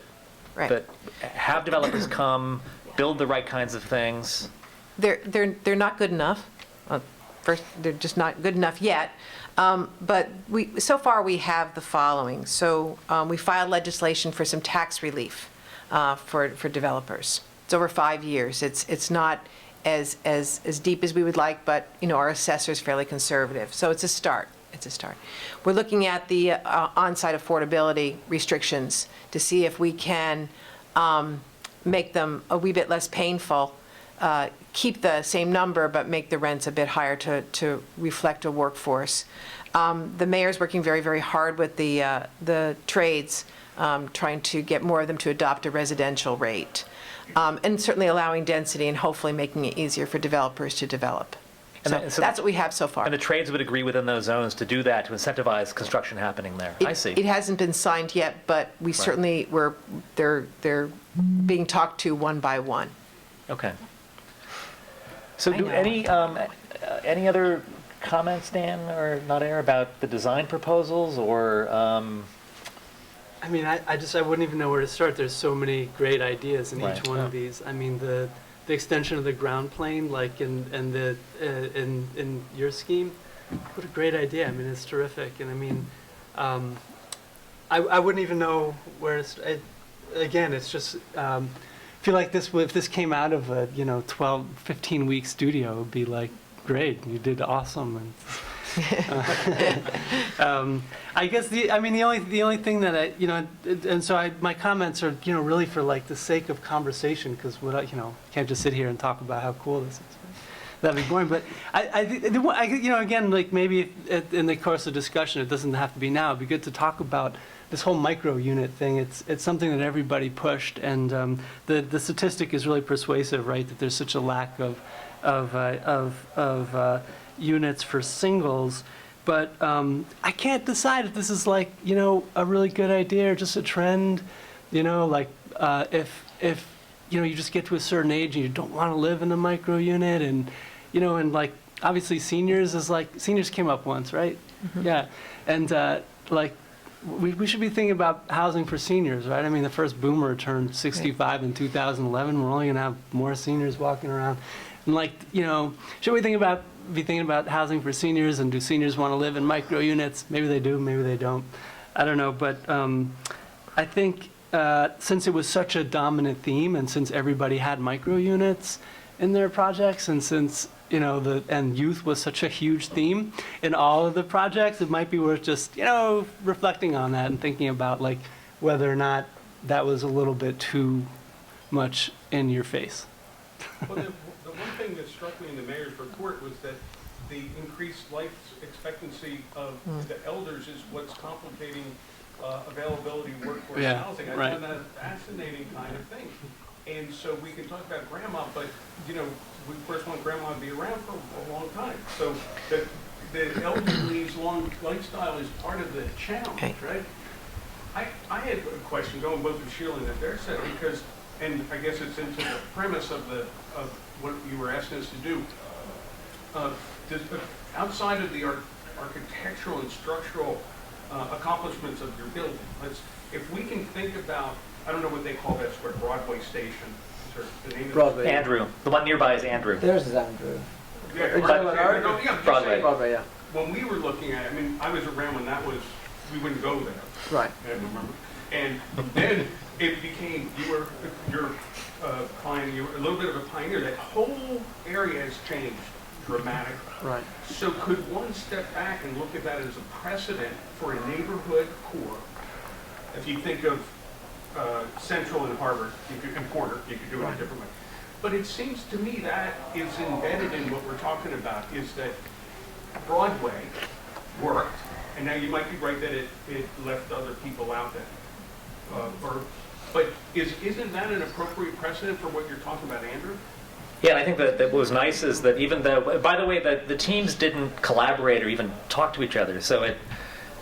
have developers come, build the right kinds of things? They're not good enough. First, they're just not good enough yet. But so far we have the following. So we filed legislation for some tax relief for developers. It's over 5 years. It's not as deep as we would like, but you know, our assessor's fairly conservative. So it's a start. It's a start. We're looking at the on-site affordability restrictions to see if we can make them a wee bit less painful, keep the same number, but make the rents a bit higher to reflect a workforce. The mayor's working very, very hard with the trades, trying to get more of them to adopt a residential rate. And certainly allowing density and hopefully making it easier for developers to develop. So that's what we have so far. And the trades would agree within those zones to do that, to incentivize construction happening there. I see. It hasn't been signed yet, but we certainly they're being talked to one by one. Okay. So do any other comments, Dan or Nader, about the design proposals or? I mean, I wouldn't even know where to start. There's so many great ideas in each one of these. I mean, the extension of the ground plane, like in your scheme, what a great idea. I mean, it's terrific. And I mean, I wouldn't even know where to start. Again, it's just, I feel like if this came out of a 12, 15-week studio, it would be like, great, you did awesome. And I guess the only thing that and so my comments are really for like the sake of conversation, because can't just sit here and talk about how cool this is. that'd be boring. But again, like maybe in the course of discussion, it doesn't have to be now. It'd be good to talk about this whole micro unit thing. It's something that everybody pushed, and the statistic is really persuasive, right? That there's such a lack of units for singles. But I can't decide if this is like, a really good idea or just a trend, like if you just get to a certain age and you don't want to live in a micro unit, and, and like, obviously seniors came up once, right? Mm-hmm. Yeah. And we should be thinking about housing for seniors, right? I mean, the first boomer turned 65 in 2011. We're only going to have more seniors walking around. And should we be thinking about housing for seniors, and do seniors want to live in micro units? Maybe they do, maybe they don't. I don't know, but I think since it was such a dominant theme, and since everybody had micro units in their projects, and since and youth was such a huge theme in all of the projects, it might be worth just reflecting on that and thinking about like whether or not that was a little bit too much in your face. Well, the one thing that struck me in the mayor's report was that the increased life expectancy of the elders is what's complicating availability of workforce housing. I found that a fascinating kind of thing. And so we can talk about grandma, but we first want grandma to be around for a long time. So the elderly's long lifestyle is part of the challenge, right? I had a question going both with Sheila and Adair said, because, and I guess it's into the premise of what you were asking us to do. Outside of the architectural and structural accomplishments of your building, if we can think about, I don't know what they call that square, Broadway Station. Is there the name Broadway. of it? Andrew. The one nearby is Andrew. There's Andrew. Yeah, Broadway. Broadway, yeah. When we were looking at it, I mean, I was around when we wouldn't go there. Right. I remember. And then it became, you're a pioneer, a little bit of a pioneer. That whole area has changed dramatically. Right. So could one step back and look at that as a precedent for a neighborhood core? If you think of Central and Harvard, and Porter, you could do it a different way. But it seems to me that is embedded in what we're talking about, is that Broadway worked, and now you might be right that it left other people out there. But isn't that an appropriate precedent for what you're talking about, Andrew? Yeah, and I think that what was nice is that even though, by the way, the teams didn't collaborate or even talk to each other. So I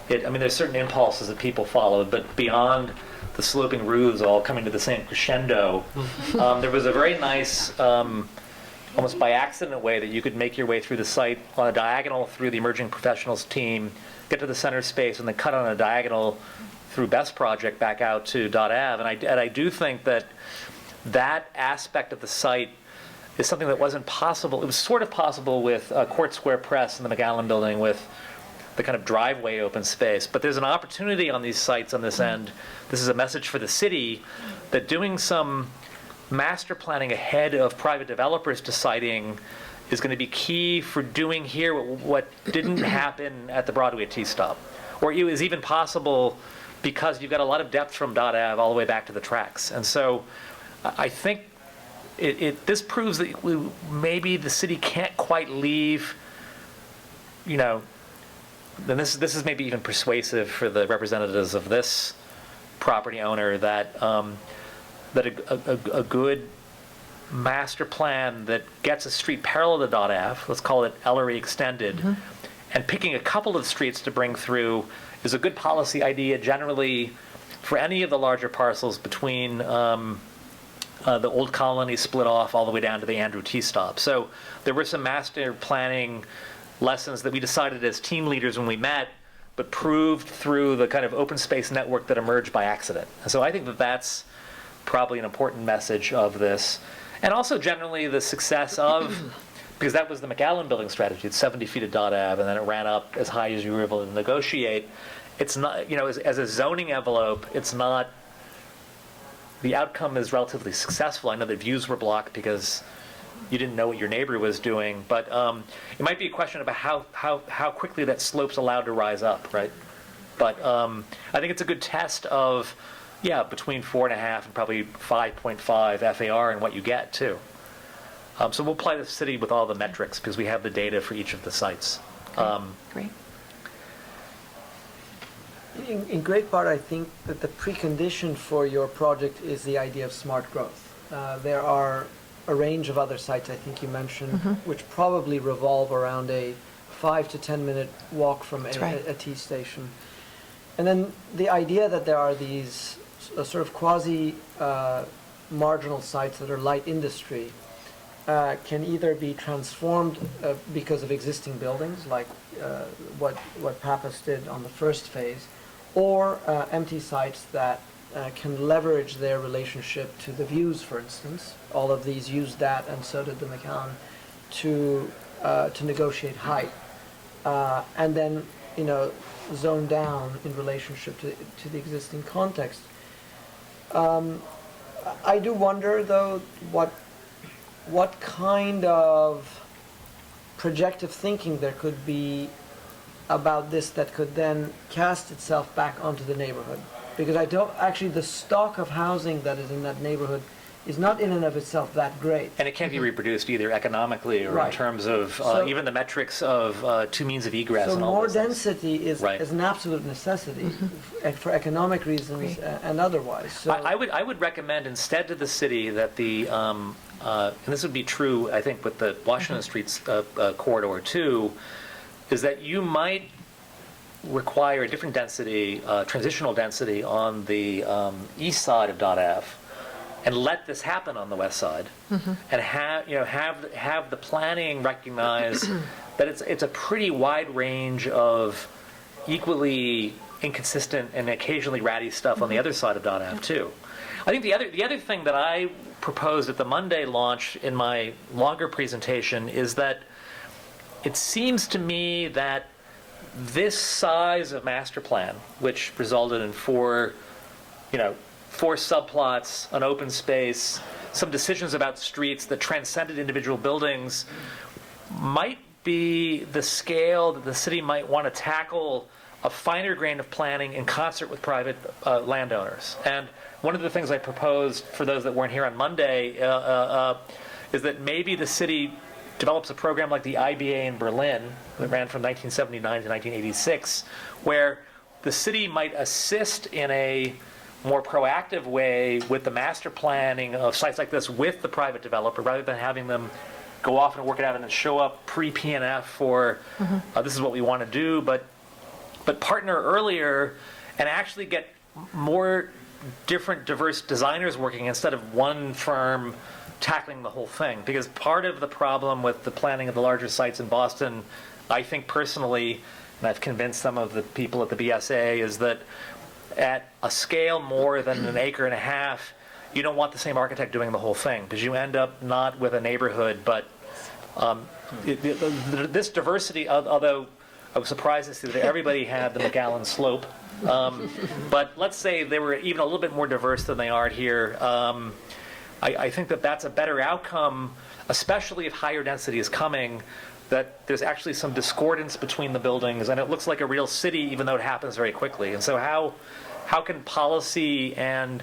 mean, there's certain impulses that people followed, but beyond the sloping roofs all coming to the same crescendo, there was a very nice, almost by accident way that you could make your way through the site on a diagonal through the Emerging Professionals team, get to the center space, and then cut on a diagonal through Beth's project back out to Dot Ave. And I do think that aspect of the site is something that wasn't possible. It was sort of possible with Court Square Press and the McGowan building with the kind of driveway open space. But there's an opportunity on these sites on this end. This is a message for the city that doing some master planning ahead of private developers deciding is going to be key for doing here what didn't happen at the Broadway T-stop. Or it was even possible because you've got a lot of depth from Dot Ave all the way back to the tracks. And so I think this proves that maybe the city can't quite leave, then this is maybe even persuasive for the representatives of this property owner that a good master plan that gets a street parallel to Dot Ave, let's call it Ellery Extended, and picking a couple of streets to bring through is a good policy idea generally for any of the larger parcels between the Old Colony split off all the way down to the Andrew T stop. So there were some master planning lessons that we decided as team leaders when we met, but proved through the kind of open space network that emerged by accident. And so I think that that's probably an important message of this. And also generally the success of, because that was the McAllen building strategy, it's 70 feet of Dot Ave, and then it ran up as high as you were able to negotiate. It's not, as a zoning envelope, it's not, the outcome is relatively successful. I know the views were blocked because you didn't know what your neighbor was doing, but it might be a question about how quickly that slope's allowed to rise up, right? But I think it's a good test of, between 4.5 and probably 5.5 FAR and what you get too. So we'll apply the city with all the metrics because we have the data for each of the sites. Great. In great part, I think that the precondition for your project is the idea of smart growth. There are a range of other sites I think you mentioned, which probably revolve around a 5 to 10 minute walk from a T station. And then the idea that there are these sort of quasi marginal sites that are light industry can either be transformed because of existing buildings, like what Pappas did on the first phase, or empty sites that can leverage their relationship to the views, for instance. All of these used that, and so did the McAllen, to negotiate height, and then zone down in relationship to the existing context. I do wonder, though, what kind of projective thinking there could be about this that could then cast itself back onto the neighborhood. Because I don't, actually the stock of housing that is in that neighborhood is not in and of itself that great. And it can't be reproduced either economically or in terms of even the metrics of two means of egress. So and all more those things. density is an absolute necessity for economic reasons and otherwise. So I would recommend instead to the city that the, and this would be true I think with the Washington Street's corridor too, is that you might require a different density, transitional density on the east side of Dot Ave, and let this happen on the west side, and have the planning recognize that it's a pretty wide range of equally inconsistent and occasionally ratty stuff on the other side of Dot Ave too. I think the other thing that I proposed at the Monday launch in my longer presentation is that it seems to me that this size of master plan, which resulted in four subplots, an open space, some decisions about streets that transcended individual buildings, might be the scale that the city might want to tackle a finer grain of planning in concert with private landowners. And one of the things I proposed for those that weren't here on Monday is that maybe the city develops a program like the IBA in Berlin that ran from 1979 to 1986, where the city might assist in a more proactive way with the master planning of sites like this with the private developer, rather than having them go off and work it out and then show up pre-PNF for this is what we want to do, but partner earlier and actually get more different diverse designers working instead of one firm tackling the whole thing. Because part of the problem with the planning of the larger sites in Boston, I think personally, and I've convinced some of the people at the BSA, is that at a scale more than an acre and a half, you don't want the same architect doing the whole thing, because you end up not with a neighborhood, but this diversity, although I was surprised to see that everybody had the McAllen slope, but let's say they were even a little bit more diverse than they are here. I think that that's a better outcome, especially if higher density is coming, that there's actually some discordance between the buildings, and it looks like a real city, even though it happens very quickly. And so how can policy and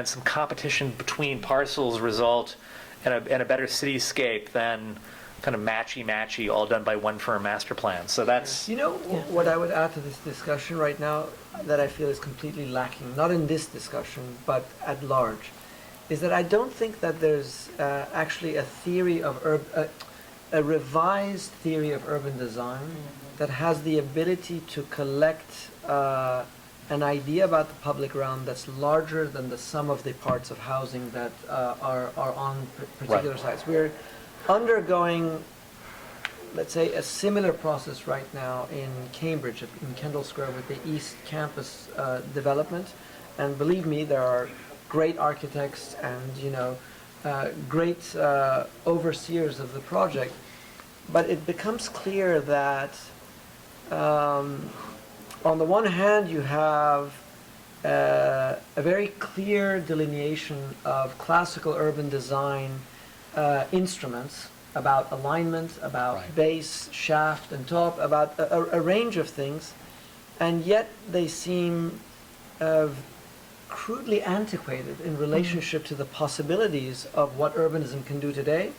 some competition between parcels result in a better cityscape than kind of matchy, all done by one firm master plan? So that's... what I would add to this discussion right now that I feel is completely lacking, not in this discussion, but at large, is that I don't think that there's actually a theory of a revised theory of urban design that has the ability to collect an idea about the public realm that's larger than the sum of the parts of housing that are on particular sites. We're undergoing, let's say, a similar process right now in Cambridge, in Kendall Square, with the East Campus development. And believe me, there are great architects and great overseers of the project, but it becomes clear that on the one hand you have a very clear delineation of classical urban design instruments about alignment, about base, shaft, and top, about a range of things, and yet they seem crudely antiquated in relationship to the possibilities of what urbanism can do today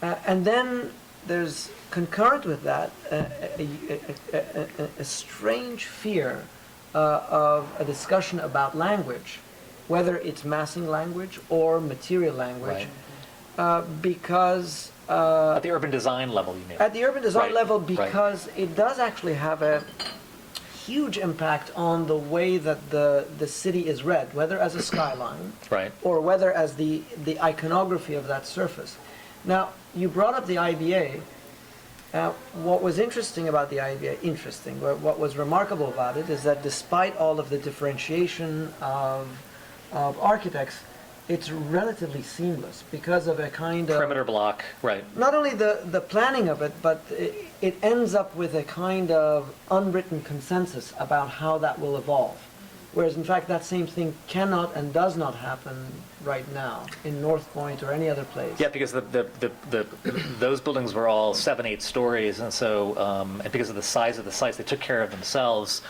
And then there's concurrent with that a strange fear of a discussion about language, whether it's massing language or material language, because at the urban design level, you mean? At the urban design level, Right. because it does actually have a huge impact on the way that the city is read, whether as a skyline Right. or whether as the iconography of that surface. Now, you brought up the IBA. What was interesting about the IBA, what was remarkable about it is that despite all of the differentiation of architects, it's relatively seamless because of a kind of Perimeter block, right. not only the planning of it, but it ends up with a kind of unwritten consensus about how that will evolve. Whereas in fact that same thing cannot and does not happen right now in North Point or any other place. Yeah, because those buildings were all 7-8 stories, and so and because of the size of the sites, they took care of themselves.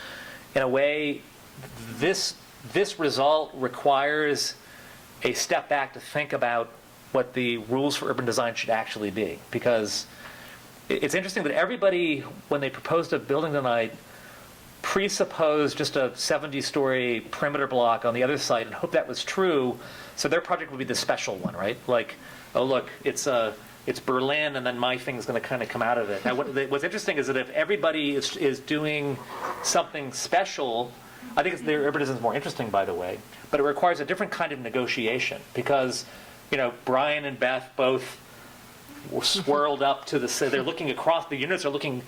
In a way, this result requires a step back to think about what the rules for urban design should actually be, because it's interesting that everybody, when they proposed a building tonight, presupposed just a 70-story perimeter block on the other side and hoped that was true, so their project would be the special one, right? Like, oh look, it's Berlin, and then my thing's going to kind of come out of it. Now, what's interesting is that if everybody is doing something special, I think the urbanism is more interesting, by the way, but it requires a different kind of negotiation because, Brian and Beth both were swirled up to they're looking across, the units are looking.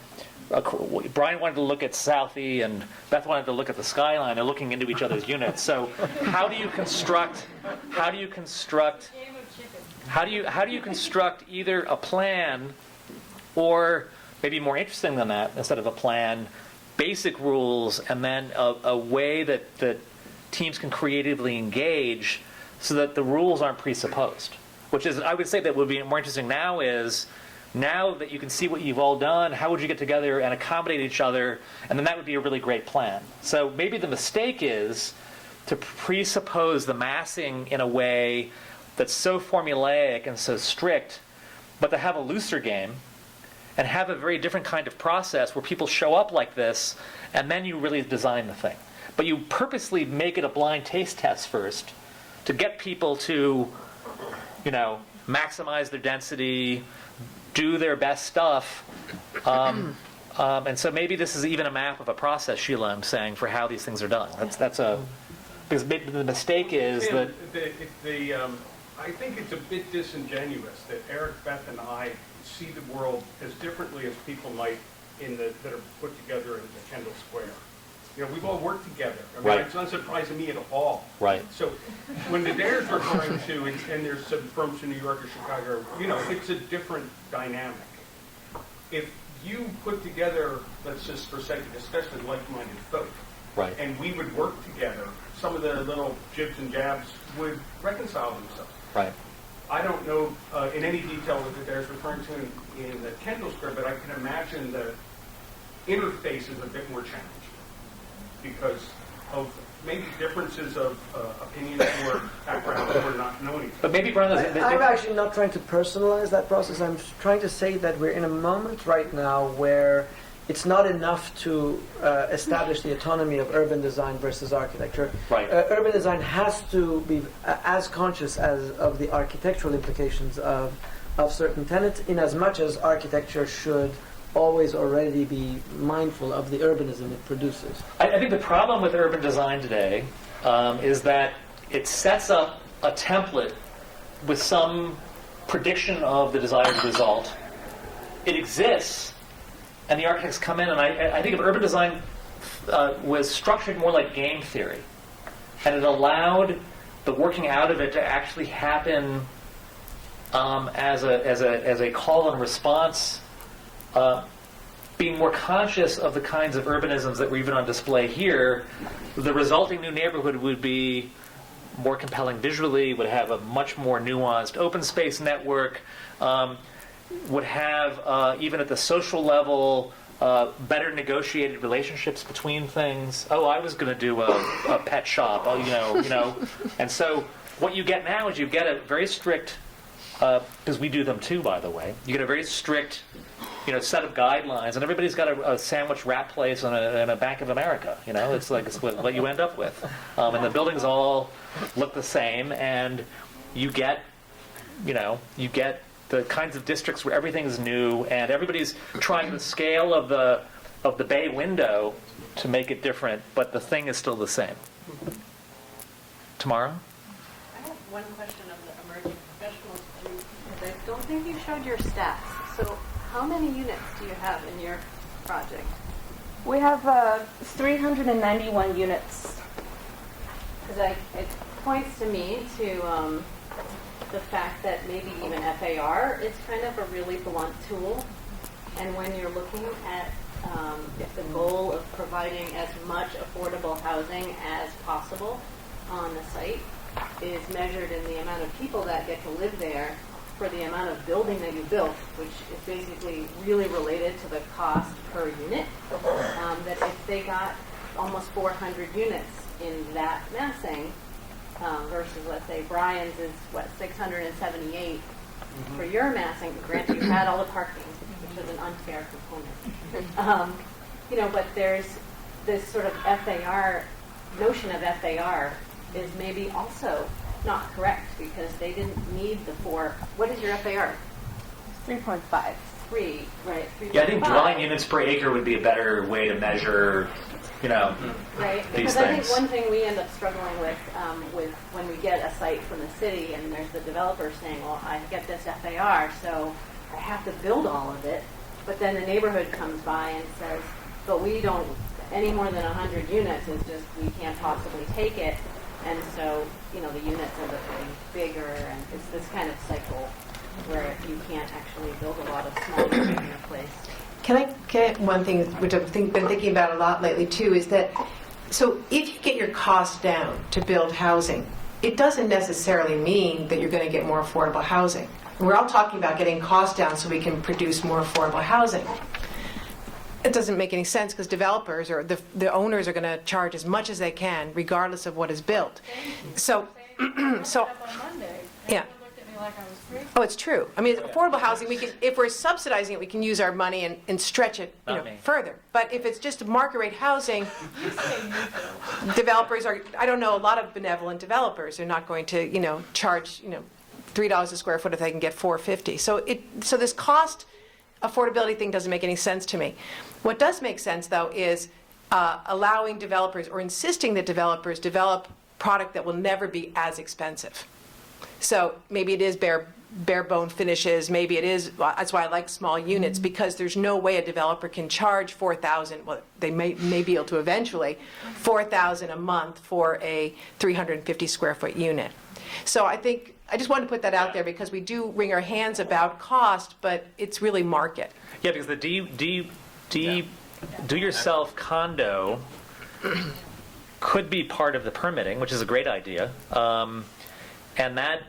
Brian wanted to look at Southie and Beth wanted to look at the skyline. They're looking into each other's units. So how do you construct either a plan or maybe more interesting than that, instead of a plan, basic rules, and then a way that teams can creatively engage so that the rules aren't presupposed, which is, I would say that would be more interesting now is, now that you can see what you've all done, how would you get together and accommodate each other? And then that would be a really great plan. So maybe the mistake is to presuppose the massing in a way that's so formulaic and so strict, but to have a looser game and have a very different kind of process where people show up like this and then you really design the thing. But you purposely make it a blind taste test first to get people to, maximize their density, do their best stuff, and so maybe this is even a map of a process, Sheila, I'm saying, for how these things are done. Because maybe the mistake is Sam, that I think it's a bit disingenuous that Eric, Beth, and I see the world as differently as people might that are put together in the Kendall Square. We've all worked together. I mean, Right. It's not surprising to me at all. Right. So when the Dare's referring to, and there's some firms in New York or Chicago, it's a different dynamic. If you put together, let's just for sake of discussion, like-minded folk, Right. and we would work together, some of the little jibs and jabs would reconcile themselves. Right. I don't know in any detail what the Dare's referring to in the Kendall Square, but I can imagine the interface is a bit more challenging because of maybe differences of opinions or backgrounds or not knowing. But maybe Brian, I'm actually not trying to personalize that process. I'm trying to say that we're in a moment right now where it's not enough to establish the autonomy of urban design versus architecture. Right. Urban design has to be as conscious as of the architectural implications of certain tenets, in as much as architecture should always already be mindful of the urbanism it produces. I think the problem with urban design today is that it sets up a template with some prediction of the desired result. It exists, and the architects come in, and I think of urban design was structured more like game theory, and it allowed the working out of it to actually happen as a call and response, being more conscious of the kinds of urbanisms that were even on display here. The resulting new neighborhood would be more compelling visually, would have a much more nuanced open space network, would have, even at the social level, better negotiated relationships between things. Oh, I was going to do a pet shop, and so what you get now is you get a very strict because we do them too, by the way. You get a very strict, set of guidelines, and everybody's got a sandwich wrap place in a Bank of America. It's what you end up with, and the buildings all look the same, and you get the kinds of districts where everything's new, and everybody's trying the scale of the bay window to make it different, but the thing is still the same. Tamara? I have one question of the emerging professionals group, because I don't think you showed your stats. So how many units do you have in your project? We have 391 units. Because it points to me to the fact that maybe even FAR is kind of a really blunt tool. And when you're looking at if the goal of providing as much affordable housing as possible on the site is measured in the amount of people that get to live there for the amount of building that you built, which is basically really related to the cost per unit, that if they got almost 400 units in that massing versus, let's say, Brian's is, 678 for your massing, granted you had all the parking, which is an unfair component. But there's this sort of FAR, notion of FAR is maybe also not correct because they didn't need the 4. What is your FAR? 3.5. 3, right? 3.5. Yeah, I think dwelling units per acre would be a better way to measure, right? these Because I think things. one thing we end up struggling with when we get a site from the city and there's the developer saying, well, I get this FAR, so I have to build all of it. But then the neighborhood comes by and says, but we don't, any more than 100 units is just, we can't possibly take it. And so, the units end up getting bigger, and it's this kind of cycle where you can't actually build a lot of small units in a place. Can I get one thing which I've been thinking about a lot lately too, is that, so if you get your costs down to build housing, it doesn't necessarily mean that you're going to get more affordable housing. We're all talking about getting costs down so we can produce more affordable housing. It doesn't make any sense because developers or the owners are going to charge as much as they can regardless of what is built. So, yeah. Oh, it's true. I mean, affordable housing, we can, if we're subsidizing it, we can use our money and stretch it further. But if it's just market rate housing, developers are, I don't know, a lot of benevolent developers are not going to, charge, $3 a square foot if they can get $4.50. So this cost affordability thing doesn't make any sense to me. What does make sense, though, is allowing developers or insisting that developers develop product that will never be as expensive. So maybe it is bare bone finishes. Maybe it is. That's why I like small units, because there's no way a developer can charge $4,000. Well, they may be able to eventually $4,000 a month for a 350 square foot unit. So I think I just wanted to put that out there because we do wring our hands about cost, but it's really market. Yeah, because the do yourself condo could be part of the permitting, which is a great idea. And that,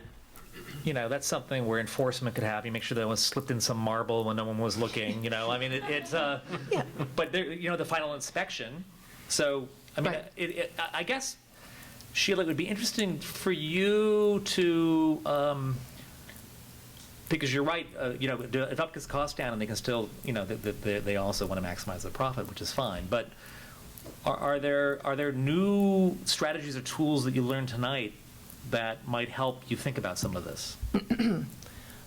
that's something where enforcement could have. You make sure that it was slipped in some marble when no one was looking. I mean, it's. Yeah. But there, the final inspection. So I mean, Right. I guess, Sheila, it would be interesting for you to. Because you're right, if up gets cost down, and they can still, they also want to maximize the profit, which is fine. But are there new strategies or tools that you learned tonight that might help you think about some of this?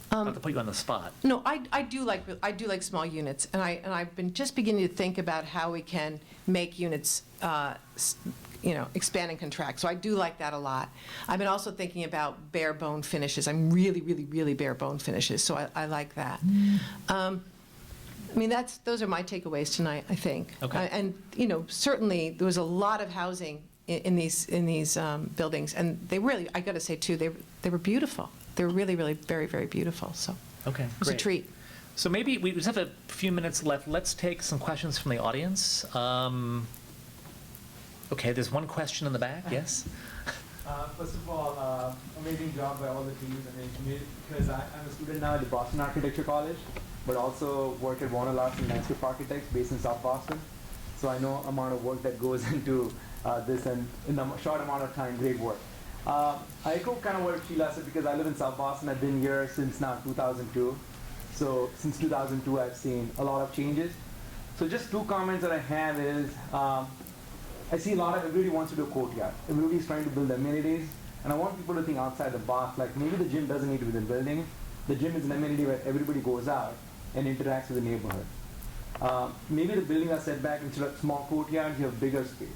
Not to put you on the spot. No, I do like small units, and I've been just beginning to think about how we can make units, expand and contract. So I do like that a lot. I've been also thinking about bare bone finishes. I'm really, really, really bare bone finishes. So I like that. I mean, those are my takeaways tonight, I think. Okay. And certainly there was a lot of housing in these buildings, and they really, I got to say too, they were beautiful. They were really, really very, very beautiful. So Okay, it was great. a treat. So maybe we just have a few minutes left. Let's take some questions from the audience. Okay, there's one question in the back. Yes. First of all, amazing job by all the teams. I mean, because I'm a student now at the Boston Architecture College, but also work at Warner Larson Landscape Architects based in South Boston. So I know amount of work that goes into this, and in a short amount of time, great work. I echo kind of what Sheila said because I live in South Boston. I've been here since now 2002. So since 2002, I've seen a lot of changes. So just two comments that I have is, I see a lot of, everybody wants to do a courtyard. Everybody's trying to build amenities. And I want people to think outside the box, like maybe the gym doesn't need to be in the building. The gym is an amenity where everybody goes out and interacts with the neighborhood. Maybe the building are set back instead of small courtyards, you have bigger space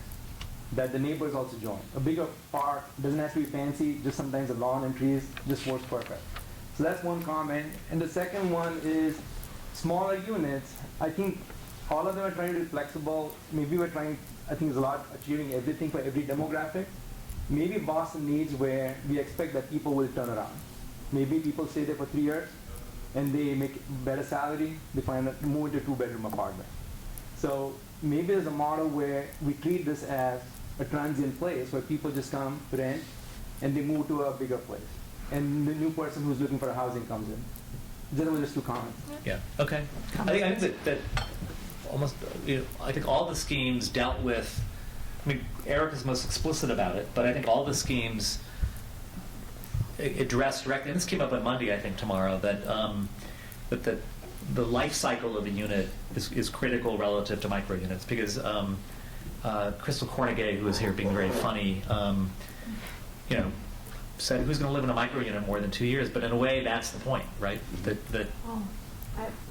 that the neighbors also join. A bigger park doesn't have to be fancy, just sometimes a lawn and trees just works perfect. So that's one comment. And the second one is smaller units. I think all of them are trying to be flexible. Maybe we're trying, I think there's a lot achieving everything for every demographic. Maybe Boston needs where we expect that people will turn around. Maybe people stay there for 3 years and they make better salary, they find a move into a 2-bedroom apartment. So maybe there's a model where we treat this as a transient place where people just come, rent, and they move to a bigger place. And the new person who's looking for a housing comes in. Those were just two comments. Yeah, okay. I think that almost, I think all the schemes dealt with, I mean, Eric is most explicit about it, but I think all the schemes address directly, and this came up on Monday, I think, tomorrow, that the life cycle of a unit is critical relative to micro units, because Crystal Cornegay, who was here being very funny, said, who's going to live in a micro unit more than 2 years? But in a way, that's the point, right?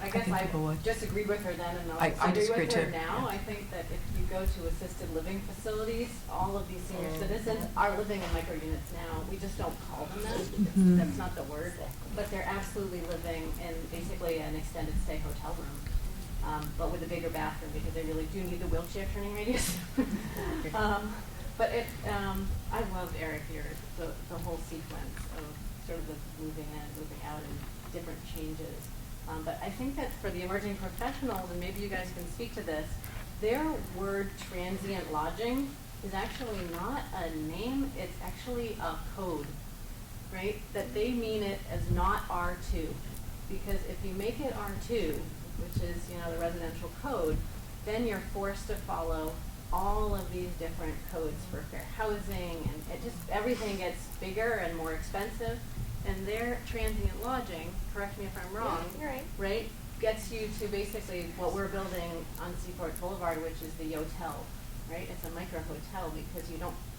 I guess I disagree with her then, and I disagree with her too. now. I think that if you go to assisted living facilities, all of these senior citizens are living in micro units now. We just don't call them that. That's not the word. But they're absolutely living in basically an extended stay hotel room, but with a bigger bathroom because they really do need the wheelchair turning radius. But I love Eric here, the whole sequence of sort of the moving in, moving out, and different changes. But I think that for the emerging professionals, and maybe you guys can speak to this, their word transient lodging is actually not a name, it's actually a code, right? That they mean it as not R2. Because if you make it R2, which is, the residential code, then you're forced to follow all of these different codes for fair housing, and everything gets bigger and more expensive. And their transient lodging, correct me if I'm wrong, yeah, you're right, gets you to basically what we're building on Seaport Boulevard, which is the Yotel, right? It's a micro hotel because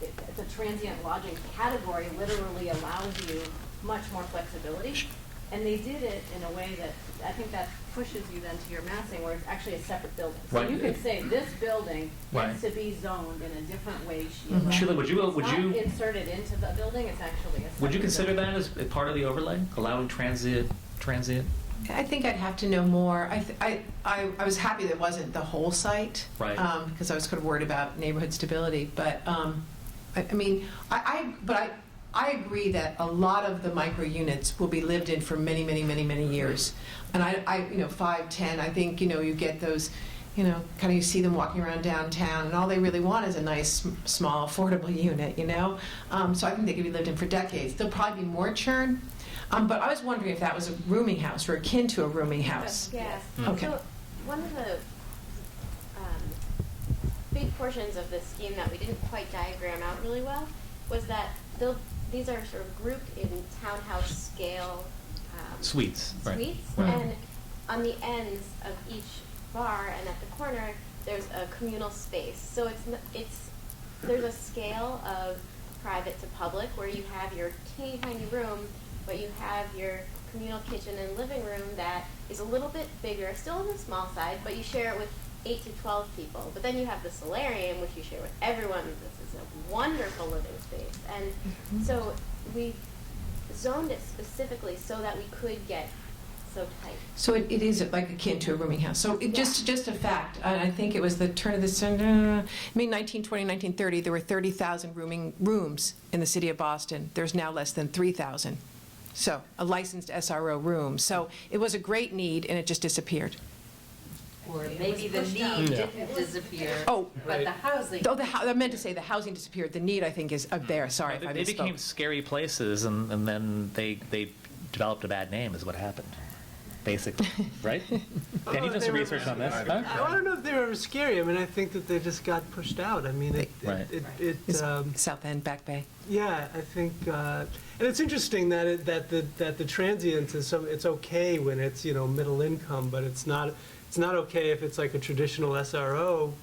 it's a transient lodging category, literally allows you much more flexibility. And they did it in a way that I think that pushes you then to your massing, where it's actually a separate building. So Right. you could say this building Right. gets to be zoned in a different way, Sheila. Sheila, would you It's not inserted into the building, it's actually a separate would you consider building. that as part of the overlay, allowing transient? I think I'd have to know more. I was happy that it wasn't the whole site, Right. Because I was kind of worried about neighborhood stability. But I agree that a lot of the micro units will be lived in for many, many, many, many years. And 5, 10, I think, you get those, kind of you see them walking around downtown and all they really want is a nice, small, affordable unit, So I think they could be lived in for decades. There'll probably be more churn. But I was wondering if that was a rooming house or akin to a rooming house. Yes. Okay. So one of the big portions of this scheme that we didn't quite diagram out really well was that these are sort of grouped in townhouse scale Suites, right. suites, Right. and on the ends of each bar and at the corner there's a communal space. So there's a scale of private to public where you have your teeny tiny room, but you have your communal kitchen and living room that is a little bit bigger, still on the small side, but you share it with 8 to 12 people. But then you have the solarium, which you share with everyone. This is a wonderful living space. And so we zoned it specifically so that we could get so tight. So it is like akin to a rooming house. So just a fact, I think it was the turn of the century, 1920, 1930, there were 30,000 rooms in the city of Boston. There's now less than 3,000. So a licensed SRO room. So it was a great need and it just disappeared. Or maybe the need didn't disappear, but the housing. I meant to say the housing disappeared. The need, I think, is up there. Sorry if I They misspoke. became scary places, and then they developed a bad name, is what happened. basically, right? Can you do some research on this? Huh? I don't know if they were ever scary. I mean, I think that they just got pushed out. I mean, South End, Back Bay. Yeah, I think, and it's interesting that the transient is it's okay when it's middle income, but it's not okay if it's like a traditional SRO,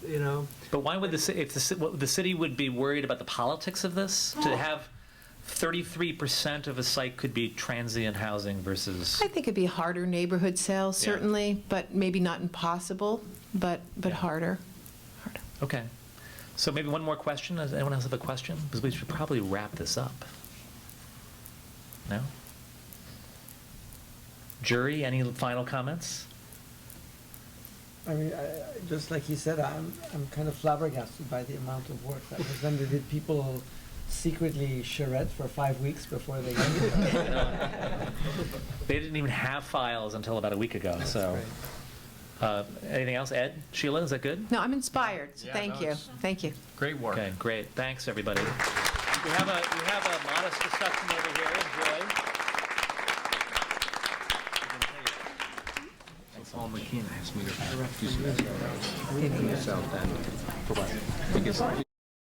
But why would the city would be worried about the politics of this? To have 33% of a site could be transient housing versus. I think it'd be harder neighborhood sales, certainly, but maybe not impossible, but harder. Okay. So maybe one more question. Does anyone else have a question? Because we should probably wrap this up. No? Jury, any final comments? I mean, just like he said, I'm kind of flabbergasted by the amount of work that was done. Did people secretly charrette for 5 weeks before they got it? They didn't even have files until about a week ago. So, anything else? Ed, Sheila, is that good? No, I'm inspired. So thank you. Thank you. Great work. Okay, great. Thanks, everybody. We have a modest discussion over here. Enjoy. Paul McKean asked me to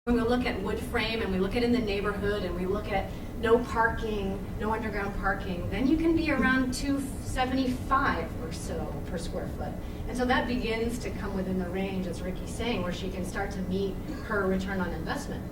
When we look at wood frame and we look at in the neighborhood and we look at no parking, no underground parking, then you can be around $275 or so per square foot. And so that begins to come within the range, as Ricky's saying, where she can start to meet her return on investment.